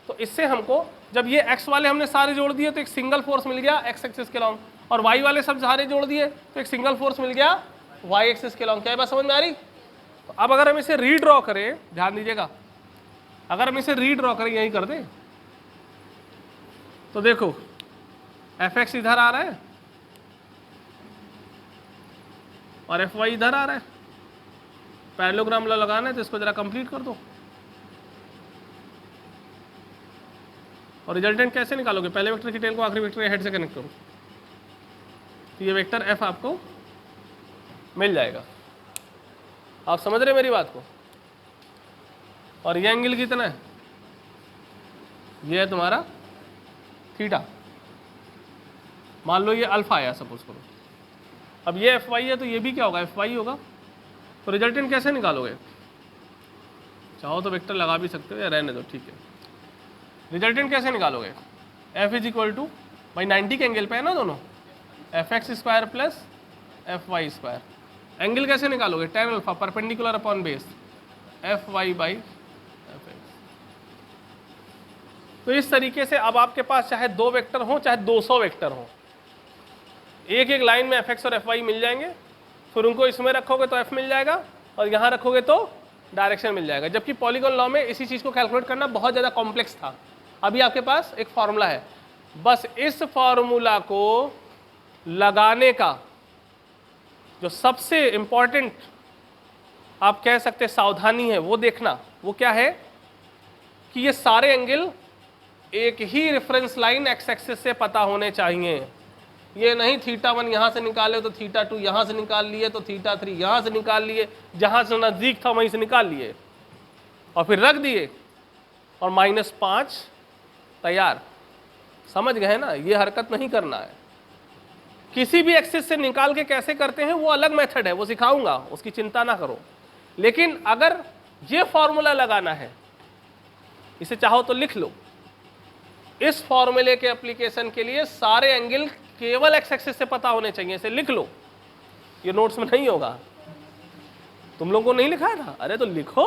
तो इससे हमको जब ये x वाले हमने सारे जोड़ दिए तो एक सिंगल फोर्स मिल गया x एक्सिस के लॉन्ग, और y वाले सब सारे जोड़ दिए तो एक सिंगल फोर्स मिल गया y एक्सिस के लॉन्ग। क्या बात समझ में आ रही? तो अब अगर हम इसे रीड्रॉ करें, ध्यान दीजिएगा, अगर हम इसे रीड्रॉ करें, यही कर दें, तो देखो fx इधर आ रहा है और fy इधर आ रहा है। पैरेललोग्राम लगाना है तो इसको जरा कंप्लीट कर दो। और रिजल्टेंट कैसे निकालोगे? पहले वेक्टर की टेल को आखिरी वेक्टर के हेड से कनेक्ट करो, तो ये वेक्टर f आपको मिल जाएगा। आप समझ रहे मेरी बात को? और ये एंगल कितना है? ये है तुम्हारा थीटा। मान लो ये अल्फा आया, सपोज करो। अब ये fy है तो ये भी क्या होगा? fy होगा। तो रिजल्टेंट कैसे निकालोगे? चाहो तो वेक्टर लगा भी सकते हो या रहने दो, ठीक है। रिजल्टेंट कैसे निकालोगे? f इज इक्वल टू, भाई 90 के एंगल पे है ना दोनों, fx square plus fy square. Angle कैसे निकालोगे? tan alpha perpendicular upon base fy by fx। तो इस तरीके से अब आपके पास चाहे 2 वेक्टर हो चाहे 200 वेक्टर हो, एक एक लाइन में fx और fy मिल जाएंगे। फिर उनको इसमें रखोगे तो f मिल जाएगा और यहाँ रखोगे तो डायरेक्शन मिल जाएगा। जबकि पॉलीगॉन लॉ में इसी चीज़ को कैलकुलेट करना बहुत ज़्यादा कॉम्प्लेक्स था। अभी आपके पास एक फॉर्मूला है, बस इस फॉर्मूला को लगाने का जो सबसे इम्पॉर्टेंट आप कह सकते सावधानी है वो देखना, वो क्या है कि ये सारे एंगल एक ही रेफरेंस लाइन एक्स एक्सिस से पता होने चाहिए। ये नहीं थीटा 1 यहाँ से निकाले तो थीटा 2 यहाँ से निकाल लिए तो थीटा 3 यहाँ से निकाल लिए, जहाँ से नज़दीक था वहीं से निकाल लिए और फिर रख दिए और -5 तैयार। समझ गए ना? ये हरकत नहीं करना है। किसी भी एक्सिस से निकाल के कैसे करते हैं वो अलग मेथड है, वो सिखाऊंगा, उसकी चिंता ना करो। लेकिन अगर ये फॉर्मूला लगाना है, इसे चाहो तो लिख लो। इस फॉर्मूले के एप्लीकेशन के लिए सारे एंगल केवल एक्स एक्सिस से पता होने चाहिए, इसे लिख लो। ये नोट्स में नहीं होगा, तुम लोगों को नहीं लिखा है ना? अरे तो लिखो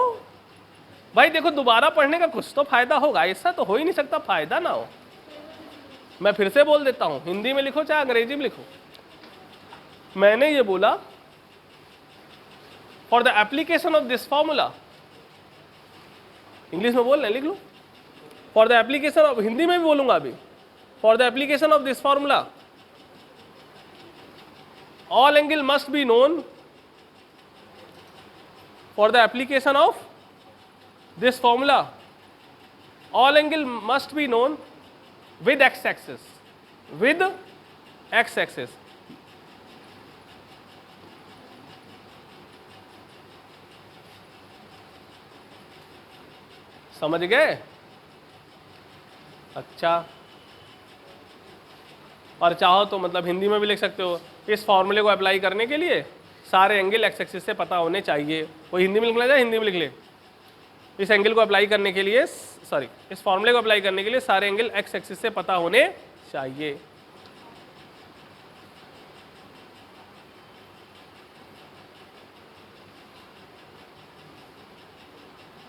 भाई, देखो दोबारा पढ़ने का कुछ तो फायदा होगा, ऐसा तो हो ही नहीं सकता फायदा ना हो। मैं फिर से बोल देता हूं, हिंदी में लिखो चाहे अंग्रेजी में लिखो। मैंने ये बोला for the application of this formula, English में बोल रहे लिख लो, for the application of, Hindi में भी बोलूंगा अभी, for the application of this formula all angle must be known, for the application of this formula all angle must be known with x axis, with x axis। समझ गए? अच्छा, और चाहो तो मतलब हिंदी में भी लिख सकते हो, इस फॉर्मूले को अप्लाई करने के लिए सारे एंगल एक्स एक्सिस से पता होने चाहिए। वो हिंदी में लिखना चाहे हिंदी में लिख ले। इस एंगल को अप्लाई करने के लिए, सॉरी, इस फॉर्मूले को अप्लाई करने के लिए सारे एंगल एक्स एक्सिस से पता होने चाहिए।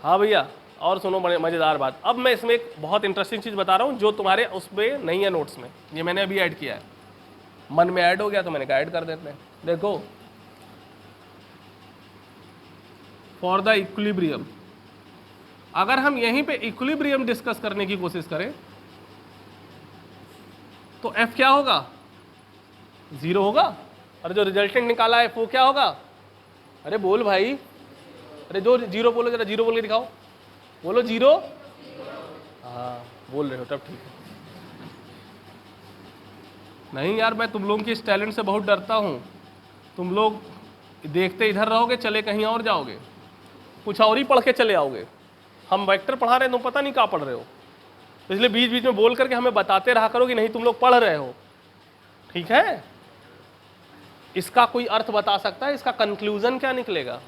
हाँ भैया, और सुनो बड़े मज़ेदार बात। अब मैं इसमें एक बहुत इंटरेस्टिंग चीज़ बता रहा हूँ जो तुम्हारे उसमें नहीं है नोट्स में, ये मैंने अभी ऐड किया है, मन में ऐड हो गया तो मैंने कहा ऐड कर देते हैं। देखो, फॉर द इक्विलिब्रियम, अगर हम यहीं पे इक्विलिब्रियम डिस्कस करने की कोशिश करें तो F क्या होगा? 0 होगा। और जो रिजल्टेंट निकाला है वो क्या होगा? अरे बोल भाई, अरे जो 0 बोलो, जरा 0 बोल के दिखाओ, बोलो 0। हाँ बोल रहे हो, तब ठीक है। नहीं यार, मैं तुम लोगों के इस टैलेंट से बहुत डरता हूँ। तुम लोग देखते इधर रहोगे, चले कहीं और जाओगे, कुछ और ही पढ़ के चले आओगे। हम वेक्टर पढ़ा रहे हैं, तुम पता नहीं कहाँ पढ़ रहे हो, तो इसलिए बीच बीच में बोल करके हमें बताते रहा करो कि नहीं तुम लोग पढ़ रहे हो, ठीक है। इसका कोई अर्थ बता सकता है? इसका कंक्लूजन क्या निकलेगा?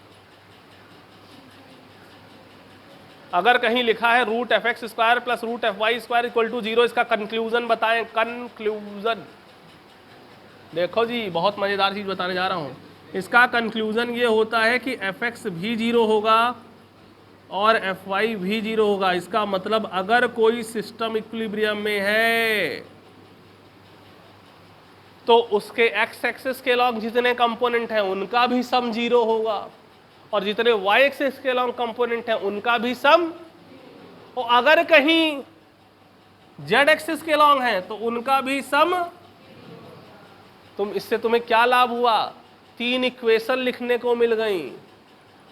अगर कहीं लिखा है root F X square plus root F Y square equal to 0, इसका कंक्लूजन बताएं। कंक्लूजन देखो जी, बहुत मजेदार चीज बताने जा रहा हूं। इसका कंक्लूजन ये होता है कि एफ एक्स भी 0 होगा और एफ वाई भी 0 होगा। इसका मतलब अगर कोई सिस्टम इक्विलिब्रियम में है तो उसके एक्स एक्सिस के अलॉन्ग जितने कंपोनेंट हैं उनका भी सम 0 होगा, और जितने वाई एक्सिस के अलॉन्ग कंपोनेंट हैं उनका भी सम, और अगर कहीं जेड एक्सिस के अलॉन्ग है तो उनका भी सम। इससे तुम्हें क्या लाभ हुआ? 3 इक्वेशन लिखने को मिल गई,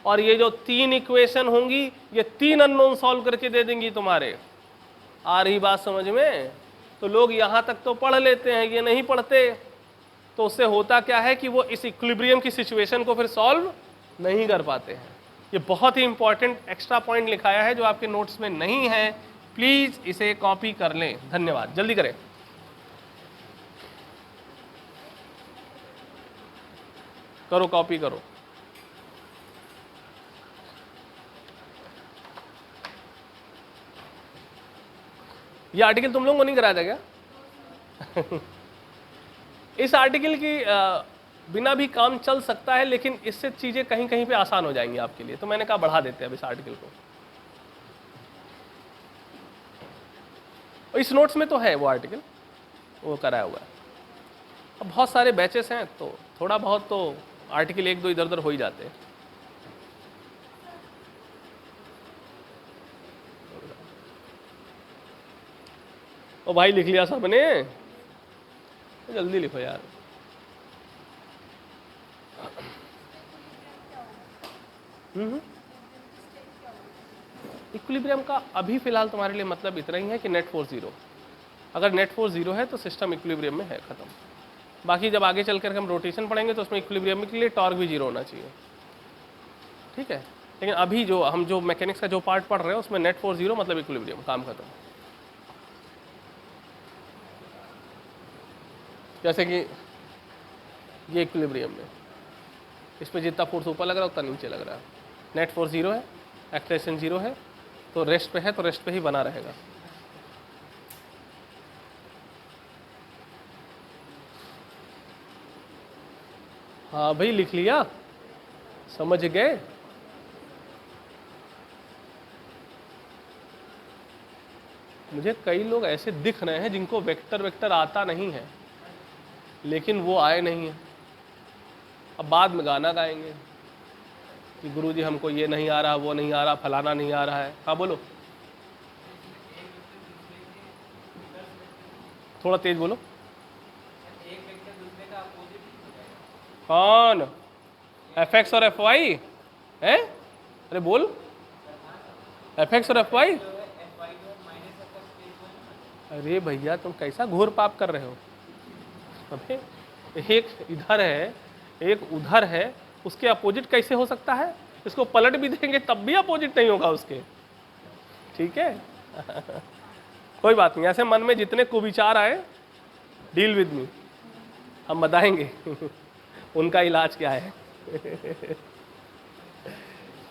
और ये जो 3 इक्वेशन होंगी ये 3 अननोन सॉल्व करके दे देंगी तुम्हारे। आ रही बात समझ में? तो लोग यहां तक तो पढ़ लेते हैं, ये नहीं पढ़ते, तो उससे होता क्या है कि वो इस इक्विलिब्रियम की सिचुएशन को फिर सॉल्व नहीं कर पाते हैं। ये बहुत ही इंपॉर्टेंट एक्स्ट्रा पॉइंट लिखाया है जो आपके नोट्स में नहीं है, प्लीज इसे कॉपी कर लें। धन्यवाद, जल्दी करें। करो, कॉपी करो। ये आर्टिकल तुम लोगों को नहीं कराया था क्या? इस आर्टिकल की बिना भी काम चल सकता है, लेकिन इससे चीजें कहीं कहीं पे आसान हो जाएंगी आपके लिए, तो मैंने कहा बढ़ा देते हैं अब इस आर्टिकल को। इस नोट्स में तो है वो आर्टिकल, वो कराया हुआ है। अब बहुत सारे बैचेस हैं तो थोड़ा बहुत तो आर्टिकल 1-2 इधर उधर हो ही जाते हैं। ओ भाई, लिख लिया सबने? जल्दी लिखो यार। इक्विलिब्रियम का अभी फिलहाल तुम्हारे लिए मतलब इतना ही है कि नेट फोर्स 0। अगर नेट फोर्स 0 है तो सिस्टम इक्विलिब्रियम में है, खत्म। बाकी जब आगे चलकर हम रोटेशन पढ़ेंगे तो उसमें इक्विलिब्रियम के लिए टॉर्क भी 0 होना चाहिए, ठीक है। लेकिन अभी जो हम जो मैकेनिक्स का जो पार्ट पढ़ रहे हैं उसमें नेट फोर्स 0 मतलब इक्विलिब्रियम, काम खत्म। जैसे कि ये इक्विलिब्रियम में इस पर जितना फोर्स ऊपर लग रहा है उतना नीचे लग रहा है। नेट फोर्स 0 है, एक्सेलरेशन 0 है, तो रेस्ट पे है तो रेस्ट पे ही बना रहेगा। हाँ भाई, लिख लिया? समझ गए? मुझे कई लोग ऐसे दिख रहे हैं जिनको वेक्टर आता नहीं है, लेकिन वो आए नहीं है। अब बाद में गाना गाएंगे कि गुरुजी हमको ये नहीं आ रहा, वो नहीं आ रहा, फलाना नहीं आ रहा है। हाँ बोलो, थोड़ा तेज बोलो। कौन? एफ एक्स और एफ वाई है? अरे बोल, एफ एक्स और एफ वाई। अरे भैया, तुम कैसा घोर पाप कर रहे हो? अबे एक इधर है एक उधर है, उसके अपोजिट कैसे हो सकता है? इसको पलट भी देंगे तब भी अपोजिट नहीं होगा उसके, ठीक है। कोई बात नहीं, ऐसे मन में जितने कुविचार आए डील विद मी, हम बताएंगे उनका इलाज क्या है।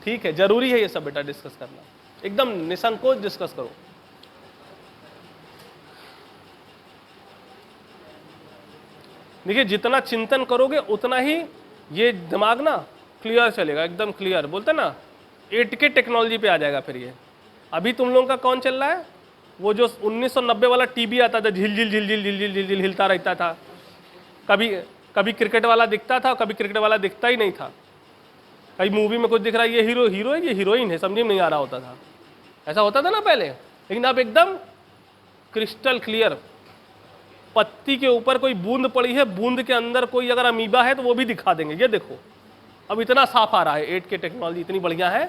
ठीक है, जरूरी है ये सब बेटा डिस्कस करना, एकदम निसंकोच डिस्कस करो। देखिए, जितना चिंतन करोगे उतना ही ये दिमाग ना क्लियर चलेगा, एकदम क्लियर। बोलते ना 8K टेक्नोलॉजी पे आ जाएगा फिर ये। अभी तुम लोगों का कौन चल रहा है? वो जो 1990 वाला टीवी आता था, झिल झिल झिल झिल झिल झिल झिल झिल हिलता रहता था। कभी क्रिकेट वाला दिखता था, कभी क्रिकेट वाला दिखता ही नहीं था। कहीं मूवी में कुछ दिख रहा है, ये हीरो है, ये हीरोइन है, समझ में नहीं आ रहा होता था। ऐसा होता था ना पहले, लेकिन अब एकदम क्रिस्टल क्लियर। पत्ती के ऊपर कोई बूंद पड़ी है, बूंद के अंदर कोई अगर अमीबा है तो वो भी दिखा देंगे। ये देखो, अब इतना साफ आ रहा है, 8K टेक्नोलॉजी इतनी बढ़िया है।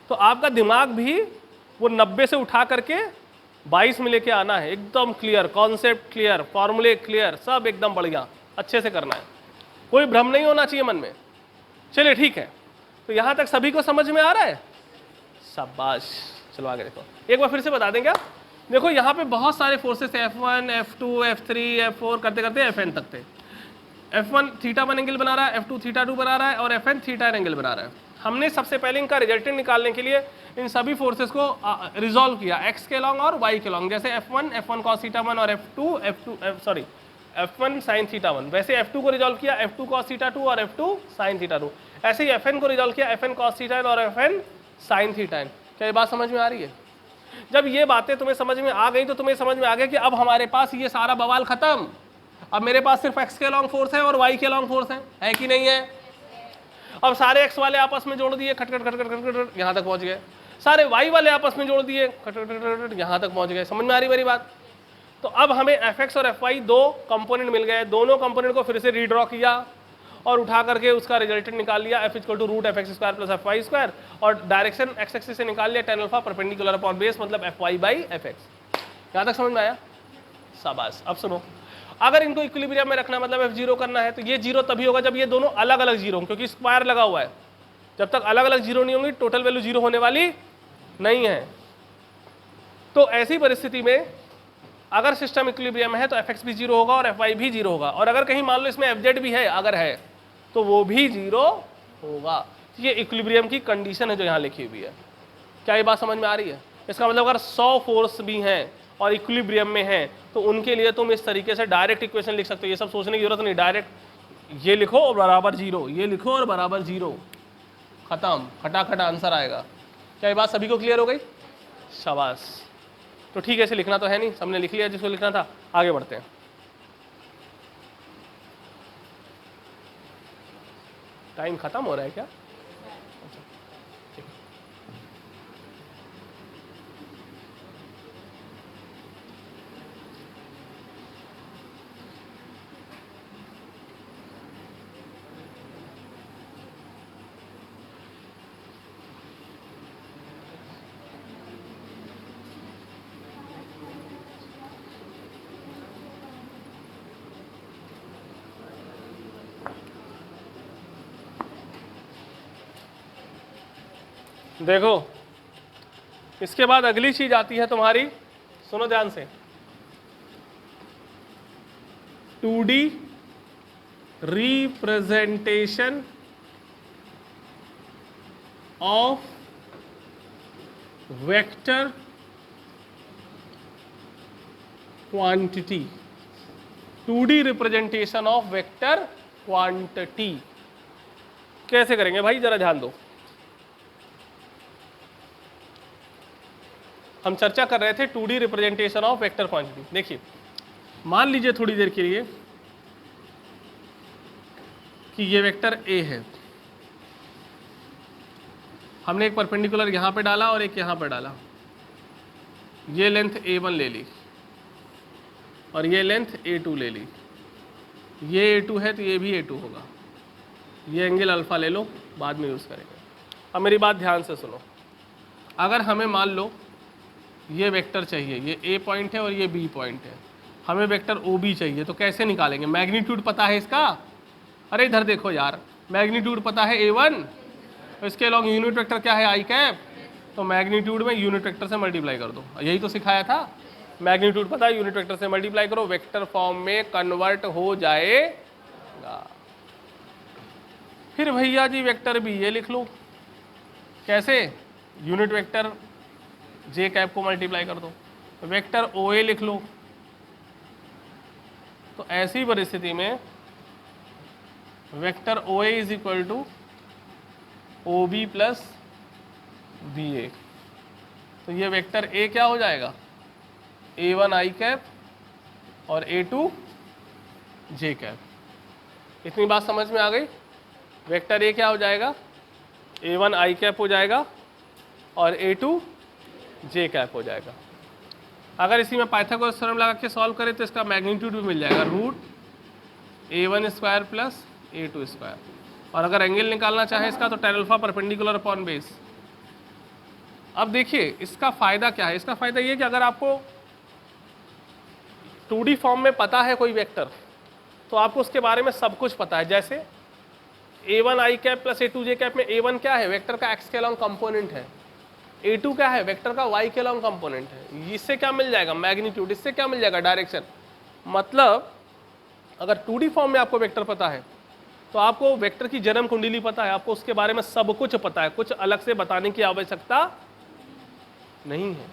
तो आपका दिमाग भी वो 90 से उठा करके 22 में लेके आना है, एकदम क्लियर, कॉन्सेप्ट क्लियर, फॉर्मूले क्लियर, सब एकदम बढ़िया अच्छे से करना है, कोई भ्रम नहीं होना चाहिए मन में। चलिए ठीक है, तो यहां तक सभी को समझ में आ रहा है? शाबाश। चलो आगे देखो, एक बार फिर से बता दें क्या? देखो यहाँ पे बहुत सारे forces F1, F2, F3, F4 करते करते Fn तक थे। F1 θ1 एंगल बना रहा है, F2 θ2 बना रहा है और Fn θn एंगल बना रहा है। हमने सबसे पहले इनका रिजल्टेंट निकालने के लिए इन सभी फोर्सेस को रिजॉल्व किया x के लॉन्ग और y के लॉन्ग। जैसे F1 cos θ1 और F1 sin θ1, वैसे F2 को रिजॉल्व किया F2 cos θ2 और F2 sin θ2। ऐसे ही Fn को रिजॉल्व किया Fn cos θn और Fn sin θn। क्या ये बात समझ में आ रही है? जब ये बातें तुम्हें समझ में आ गई तो तुम्हें समझ में आ गया कि अब हमारे पास ये सारा बवाल खत्म। अब मेरे पास सिर्फ x के लॉन्ग फोर्स है और y के लॉन्ग फोर्स है कि नहीं है? अब सारे x वाले आपस में जोड़ दिए, खट खट खट खट खट खट यहाँ तक पहुंच गए। सारे y वाले आपस में जोड़ दिए, खट खट खट खट यहाँ तक पहुंच गए। समझ में आ रही मेरी बात? तो अब हमें fx और fy दो कंपोनेंट मिल गए, दोनों कंपोनेंट को फिर से रीड्रॉ किया और उठा करके उसका रिजल्टेंट निकाल लिया, f = √fx² + fy², और डायरेक्शन x एक्सिस से निकाल लिया tan alpha perpendicular upon base, मतलब fy/fx। यहाँ तक समझ में आया? शाबाश। अब सुनो, अगर इनको इक्विलिब्रियम में रखना मतलब f0 करना है, तो ये जीरो तभी होगा जब ये दोनों अलग अलग जीरो होंगे, क्योंकि स्क्वायर लगा हुआ है। जब तक अलग अलग जीरो नहीं होंगी टोटल वैल्यू जीरो होने वाली नहीं है। तो ऐसी परिस्थिति में अगर सिस्टम इक्विलिब्रियम है तो fx भी जीरो होगा और fy भी जीरो होगा, और अगर कहीं मान लो इसमें fz भी है, अगर है तो वो भी जीरो होगा। ये इक्विलिब्रियम की कंडीशन है जो यहाँ लिखी हुई है। क्या ये बात समझ में आ रही है? इसका मतलब अगर 100 फोर्स भी हैं और इक्विलिब्रियम में हैं तो उनके लिए तुम इस तरीके से डायरेक्ट इक्वेशन लिख सकते हो। ये सब सोचने की जरूरत नहीं, डायरेक्ट ये लिखो और बराबर जीरो, ये लिखो और बराबर जीरो, खत्म, खटाखट आंसर आएगा। क्या ये बात सभी को क्लियर हो गई? शाबाश। तो ठीक है, इसे लिखना तो है नहीं, सबने लिख लिया जिसको लिखना था। आगे बढ़ते हैं। टाइम खत्म हो रहा है क्या? देखो, इसके बाद अगली चीज आती है तुम्हारी, सुनो ध्यान से, 2D representation of vector quantity. 2D representation of vector quantity कैसे करेंगे भाई, जरा ध्यान दो। हम चर्चा कर रहे थे 2D representation of vector quantity. देखिए, मान लीजिए थोड़ी देर के लिए कि ये वेक्टर A है, हमने एक परपेंडिकुलर यहाँ पे डाला और एक यहाँ पे डाला, ये लेंथ A1 ले ली और ये लेंथ A2 ले ली। ये A2 है तो ये भी A2 होगा। ये एंगल अल्फा ले लो, बाद में यूज़ करेंगे। अब मेरी बात ध्यान से सुनो, अगर हमें मान लो ये वेक्टर चाहिए, ये A पॉइंट है और ये B पॉइंट है, हमें वेक्टर OB चाहिए, तो कैसे निकालेंगे? मैग्नीट्यूड पता है इसका? अरे इधर देखो यार, मैग्नीट्यूड पता है A1, तो इसके लॉन्ग यूनिट वेक्टर क्या है I कैप, तो मैग्नीट्यूड में यूनिट वेक्टर से मल्टीप्लाई कर दो। यही तो सिखाया था, मैग्नीट्यूड पता है, यूनिट वेक्टर से मल्टीप्लाई करो, वेक्टर फॉर्म में कन्वर्ट हो जाएगा। फिर भैया जी वेक्टर B ये लिख लो, कैसे? यूनिट वेक्टर J कैप को मल्टीप्लाई कर दो, वेक्टर OA लिख लो। तो ऐसी परिस्थिति में vector OA is equal to OB plus BA। तो ये वेक्टर A क्या हो जाएगा? A1 I कैप और A2 J कैप। इतनी बात समझ में आ गई? वेक्टर A क्या हो जाएगा? A1 I कैप हो जाएगा और A2 J कैप हो जाएगा। अगर इसी में पाइथागोरस थ्योरम लगा के सॉल्व करें तो इसका मैग्नीट्यूड भी मिल जाएगा, √A1² प्लस A2²। और अगर एंगल निकालना चाहे इसका तो tan alpha perpendicular upon base, अब देखिए इसका फ़ायदा क्या है, इसका फ़ायदा ये कि अगर आपको 2D फॉर्म में पता है कोई वेक्टर तो आपको उसके बारे में सब कुछ पता है। जैसे a1 i cap plus a2 j cap में a1 क्या है, वेक्टर का x के अलॉन्ग कंपोनेंट है, a2 क्या है, वेक्टर का y के अलॉन्ग कंपोनेंट है। इससे क्या मिल जाएगा, मैग्नीट्यूड, इससे क्या मिल जाएगा, डायरेक्शन। मतलब अगर 2D फॉर्म में आपको वेक्टर पता है तो आपको वेक्टर की जन्म कुंडली पता है, आपको उसके बारे में सब कुछ पता है, कुछ अलग से बताने की आवश्यकता नहीं है।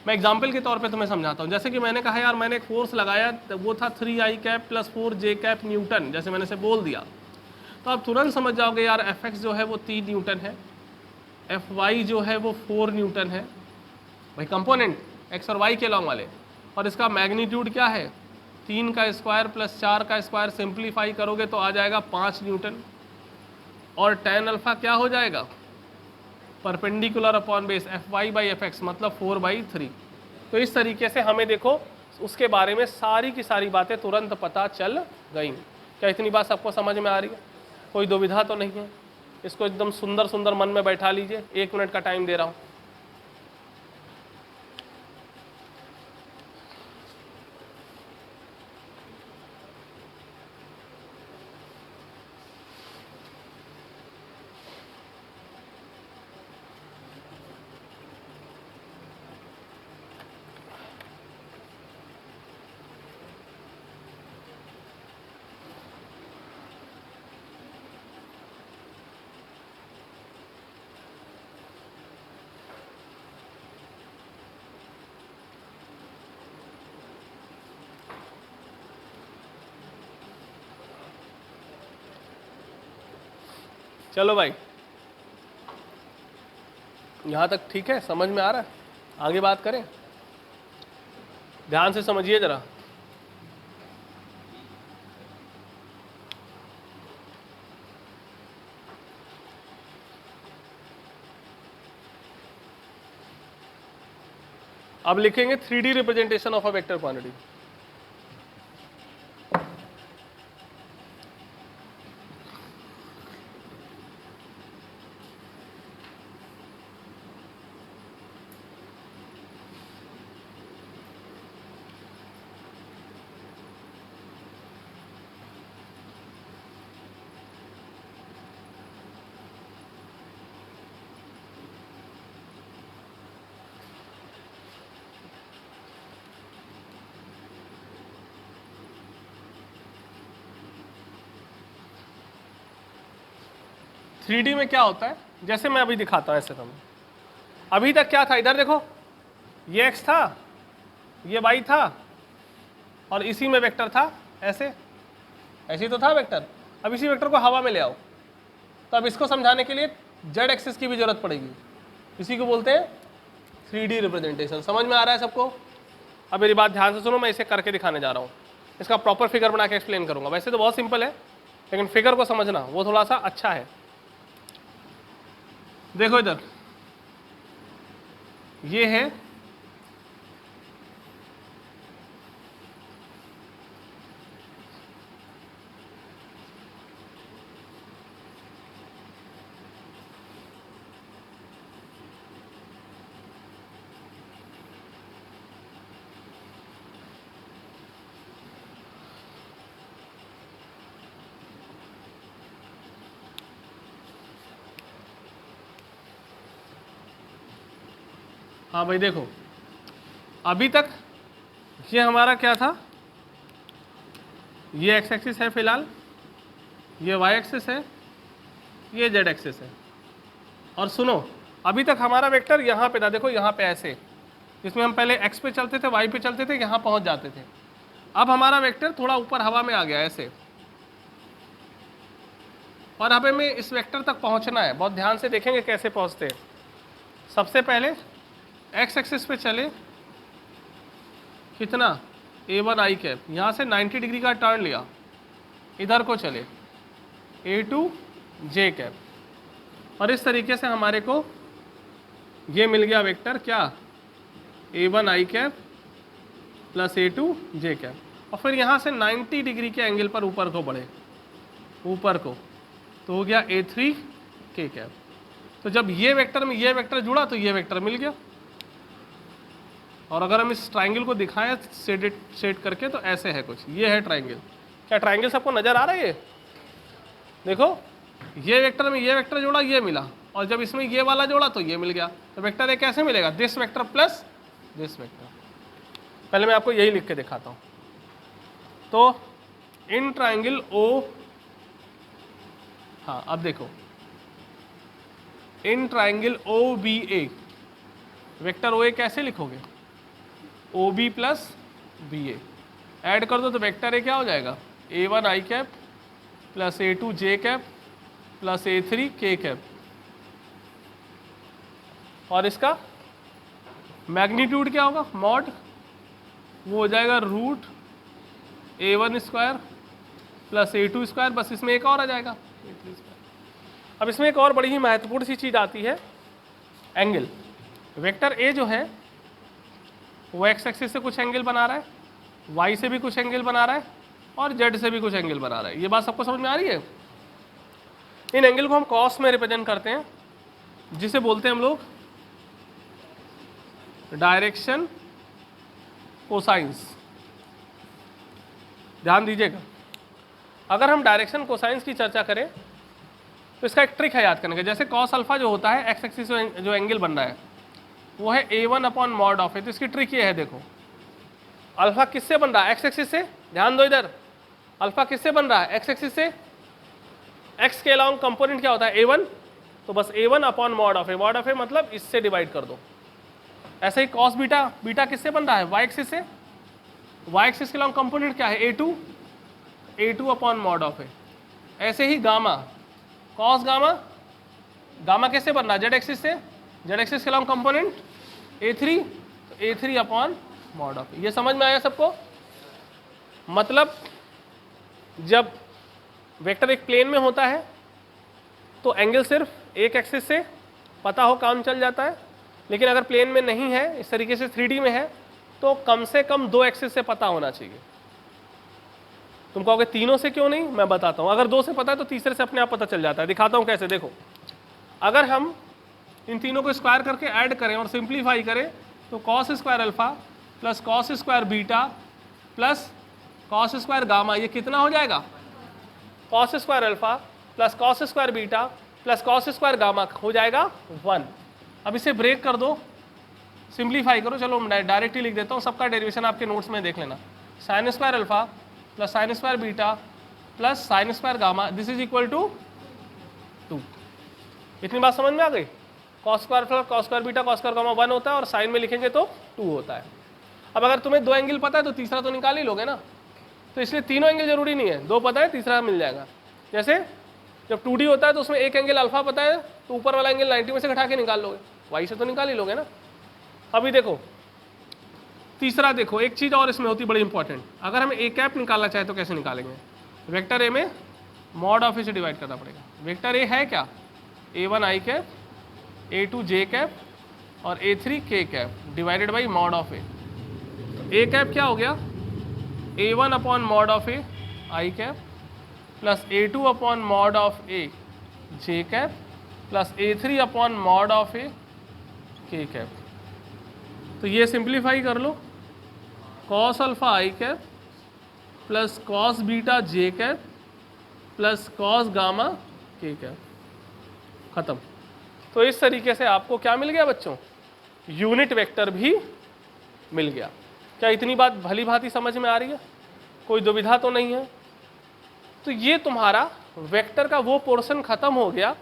मैं एग्जाम्पल के तौर पे तुम्हें समझाता हूँ। जैसे कि मैंने कहा यार मैंने एक फोर्स लगाया, वो था 3i cap plus 4j cap Newton, जैसे मैंने से बोल दिया, तो आप तुरंत समझ जाओगे यार Fx जो है वो 3 न्यूटन है, Fy जो है वो 4 न्यूटन है, भाई कंपोनेंट x और y के लॉन्ग वाले, और इसका मैग्नीट्यूड क्या है 3 का स्क्वायर प्लस 4 का स्क्वायर, सिंप्लीफाई करोगे तो आ जाएगा 5 न्यूटन, और tan अल्फा क्या हो जाएगा, perpendicular upon base Fy by Fx मतलब 4/3। तो इस तरीके से हमें देखो उसके बारे में सारी की सारी बातें तुरंत पता चल गई। क्या इतनी बात सबको समझ में आ रही है, कोई दुविधा तो नहीं है? इसको एकदम सुंदर सुंदर मन में बैठा लीजिए, 1 मिनट का टाइम दे रहा हूँ। चलो भाई, यहाँ तक ठीक है, समझ में आ रहा है? आगे बात करें, ध्यान से समझिए जरा। अब लिखेंगे 3D representation of a vector quantity. Three D में क्या होता है, जैसे मैं अभी दिखाता हूँ ऐसे तुम्हें। अभी तक क्या था, इधर देखो, ये x था, ये y था, और इसी में वेक्टर था, ऐसे ऐसे तो था वेक्टर। अब इसी वेक्टर को हवा में ले आओ, तो अब इसको समझाने के लिए z एक्सिस की भी जरूरत पड़ेगी। इसी को बोलते हैं 3D रिप्रेजेंटेशन। समझ में आ रहा है सबको? अब मेरी बात ध्यान से सुनो, मैं इसे करके दिखाने जा रहा हूँ। इसका प्रॉपर फिगर बना के एक्सप्लेन करूँगा। वैसे तो बहुत सिंपल है, लेकिन फिगर को समझना वो थोड़ा सा अच्छा है। देखो इधर, ये है हाँ भाई देखो, अभी तक ये हमारा क्या था, ये x एक्सिस है फिलहाल, ये y एक्सिस है, ये z एक्सिस है। और सुनो, अभी तक हमारा वेक्टर यहाँ पे था, देखो यहाँ पे ऐसे, जिसमें हम पहले x पे चलते थे, y पे चलते थे, यहाँ पहुँच जाते थे। अब हमारा वेक्टर थोड़ा ऊपर हवा में आ गया ऐसे, और अब हमें इस वेक्टर तक पहुँचना है। बहुत ध्यान से देखेंगे कैसे पहुँचते हैं। सबसे पहले x एक्सिस पे चले, कितना, a1 i कैप, यहाँ से 90 डिग्री का टर्न लिया, इधर को चले a2 j कैप, और इस तरीके से हमारे को ये मिल गया वेक्टर क्या, a1 i cap plus a2 j cap. और फिर यहाँ से 90 डिग्री के एंगल पर ऊपर को बढ़े, ऊपर को, तो हो गया a3 k कैप। तो जब ये वेक्टर में ये वेक्टर जुड़ा तो ये वेक्टर मिल गया। और अगर हम इस ट्राइंगल को दिखाएं शेड करके तो ऐसे है कुछ, ये है ट्राइंगल। क्या ट्राइंगल सबको नजर आ रहा है? ये देखो, ये वेक्टर में ये वेक्टर जोड़ा, ये मिला, और जब इसमें ये वाला जोड़ा तो ये मिल गया। तो वेक्टर ए कैसे मिलेगा? This vector plus this vector. पहले मैं आपको यही लिख के दिखाता हूं। तो इन ट्राइंगल ओ, हाँ अब देखो, in triangle O B A, vector O A कैसे लिखोगे? O B plus B A, add कर दो तो वेक्टर ए क्या हो जाएगा? A1 I cap plus A2 J cap plus A3 के कैप, और इसका मैग्नीट्यूड क्या होगा? मॉड, वो हो जाएगा root A1 square plus A2 square, बस इसमें एक और आ जाएगा A3 स्क्वायर। अब इसमें एक और बड़ी ही महत्वपूर्ण सी चीज़ आती है, एंगल। वेक्टर ए जो है वो एक्स एक्सिस से कुछ एंगल बना रहा है, वाई से भी कुछ एंगल बना रहा है, और जेड से भी कुछ एंगल बना रहा है। ये बात सबको समझ में आ रही है? इन एंगल को हम कॉस में रिप्रेजेंट करते हैं, जिसे बोलते हैं हम लोग डायरेक्शन कोसाइंस। ध्यान दीजिएगा, अगर हम डायरेक्शन कोसाइंस की चर्चा करें तो इसका एक ट्रिक है याद करने का। जैसे कॉस अल्फा जो होता है, एक्स एक्सिस जो एंगल बन रहा है वो है A1 upon mod of A. तो इसकी ट्रिक ये है, देखो अल्फा किससे बन रहा है? एक्स एक्सिस से। ध्यान दो इधर, अल्फा किससे बन रहा है? एक्स एक्सिस से। एक्स के अलाउंग कंपोनेंट क्या होता है? A1, तो बस A1 upon mod of A. Mod of A मतलब इससे डिवाइड कर दो। ऐसे ही कॉस बीटा, बीटा किससे बन रहा है? वाई एक्सिस से। वाई एक्सिस के अलाउंग कंपोनेंट क्या है? A2, A2 upon mod of A. ऐसे ही गामा, कॉस गामा, गामा कैसे बन रहा है? जेड एक्सिस से। जेड एक्सिस के अलाउंग कंपोनेंट A3, तो A3 अपॉन मॉड ऑफ ए। ये समझ में आया सबको? मतलब जब वेक्टर एक प्लेन में होता है तो एंगल सिर्फ एक एक्सिस से पता हो काम चल जाता है, लेकिन अगर प्लेन में नहीं है, इस तरीके से 3D में है, तो कम से कम 2 एक्सिस से पता होना चाहिए। तुम कहोगे तीनों से क्यों नहीं? मैं बताता हूँ। अगर 2 से पता है तो तीसरे से अपने आप पता चल जाता है। दिखाता हूँ कैसे। देखो, अगर हम इन तीनों को स्क्वायर करके ऐड करें और सिंप्लीफाई करें तो cos square alpha plus cos square beta plus cos square gamma, ये कितना हो जाएगा? Cos square alpha plus cos square beta plus cos square gamma हो जाएगा 1। अब इसे ब्रेक कर दो, सिंप्लीफाई करो। चलो मैं डायरेक्टली लिख देता हूँ, सबका डेरिवेशन आपके नोट्स में देख लेना। Sine square alpha plus sine square beta plus sine square gamma, this is equal to 2। इतनी बात समझ में आ गई? Cos square plus cos square beta cos square gamma 1 होता है, और साइन में लिखेंगे तो 2 होता है। अब अगर तुम्हें 2 एंगल पता है तो तीसरा तो निकाल ही लोगे ना, तो इसलिए तीनों एंगल जरूरी नहीं है, 2 पता है तीसरा मिल जाएगा। जैसे जब 2D होता है तो उसमें एक एंगल अल्फा पता है, तो ऊपर वाला एंगल 90 में से घटा के निकाल लोगे, वाई से तो निकाल ही लोगे ना। अभी देखो तीसरा, देखो एक चीज़ और इसमें होती बड़ी इंपॉर्टेंट। अगर हमें ए कैप निकालना चाहे तो कैसे निकालेंगे? वेक्टर ए में मॉड ऑफ ए से डिवाइड करना पड़ेगा। वेक्टर ए है क्या? A1 I cap, A2 J cap और A3 के cap divided by mod of A. तो ए कैप क्या हो गया? A1 upon mod of A I cap plus A2 upon mod of A J cap plus A3 upon mod of A K cap. तो ये simplify कर लो, cos alpha I cap plus cos beta J cap plus cos gamma K cap, खत्म। तो इस तरीके से आपको क्या मिल गया बच्चों? यूनिट वेक्टर भी मिल गया। क्या इतनी बात भली भांति समझ में आ रही है? कोई दुविधा तो नहीं है? तो ये तुम्हारा वेक्टर का वो पोर्शन खत्म हो गया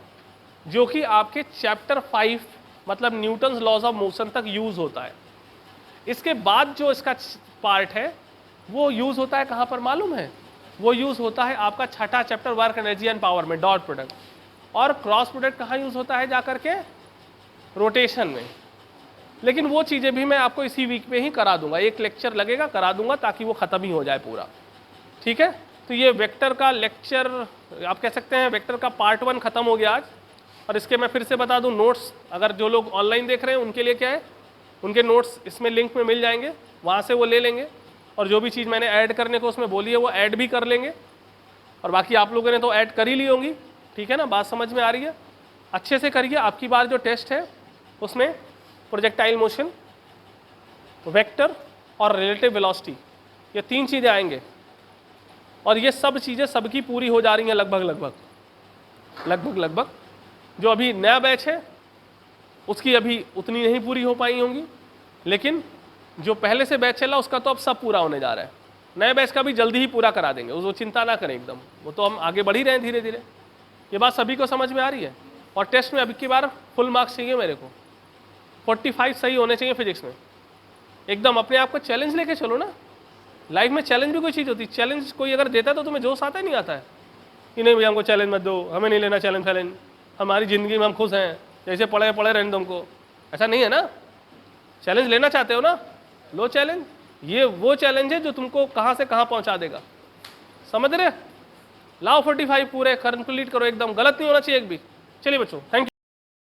जो कि आपके चैप्टर 5 मतलब न्यूटन्स लॉज ऑफ मोशन तक यूज होता है। इसके बाद जो इसका पार्ट है वो यूज होता है कहाँ पर मालूम है? वो यूज होता है आपका छठा chapter work energy and power में, डॉट प्रोडक्ट। और क्रॉस प्रोडक्ट कहाँ यूज होता है? जाकर के रोटेशन में। लेकिन वो चीज़ें भी मैं आपको इसी वीक में ही करा दूंगा, एक लेक्चर लगेगा, करा दूंगा ताकि वो ख़त्म ही हो जाए पूरा। ठीक है, तो ये वेक्टर का लेक्चर आप कह सकते हैं, वेक्टर का पार्ट 1 खत्म हो गया आज। और इसके मैं फिर से बता दूं, नोट्स अगर जो लोग ऑनलाइन देख रहे हैं उनके लिए क्या है, उनके नोट्स इसमें लिंक में मिल जाएंगे, वहाँ से वो ले लेंगे। और जो भी चीज़ मैंने ऐड करने को उसमें बोली है वो ऐड भी कर लेंगे। और बाकी आप लोगों ने तो ऐड कर ही ली होंगी, ठीक है ना? बात समझ में आ रही है? अच्छे से करिए। आपकी बार जो टेस्ट है उसमें प्रोजेक्टाइल मोशन, वेक्टर और रिलेटिव वेलोसिटी, ये 3 चीज़ें आएंगे और ये सब चीज़ें सबकी पूरी हो जा रही हैं लगभग। जो अभी नया बैच है उसकी अभी उतनी नहीं पूरी हो पाई होंगी, लेकिन जो पहले से बैच चला उसका तो अब सब पूरा होने जा रहा है। नए बैच का भी जल्दी ही पूरा करा देंगे, वो चिंता ना करें एकदम, वो तो हम आगे बढ़ ही रहे हैं धीरे धीरे। ये बात सभी को समझ में आ रही है। और टेस्ट में अभी की बार फुल मार्क्स चाहिए मेरे को, 45 सही होने चाहिए फिजिक्स में। एकदम अपने आप को चैलेंज लेके चलो ना। लाइफ में चैलेंज भी कोई चीज़ होती है। चैलेंज कोई अगर देता है तो तुम्हें जोश आता है नहीं आता है कि नहीं भैया हमको चैलेंज मत दो, हमें नहीं लेना चैलेंज, हमारी ज़िंदगी में हम खुश हैं, जैसे पढ़े रहने दो हमको, ऐसा नहीं है ना। चैलेंज लेना चाहते हो ना, लो चैलेंज। ये वो चैलेंज है जो तुमको कहाँ से कहाँ पहुँचा देगा, समझ रहे। लाओ 45 पूरे कंप्लीट करो, एकदम गलत नहीं होना चाहिए एक भी। चलिए बच्चों, थैंक यू।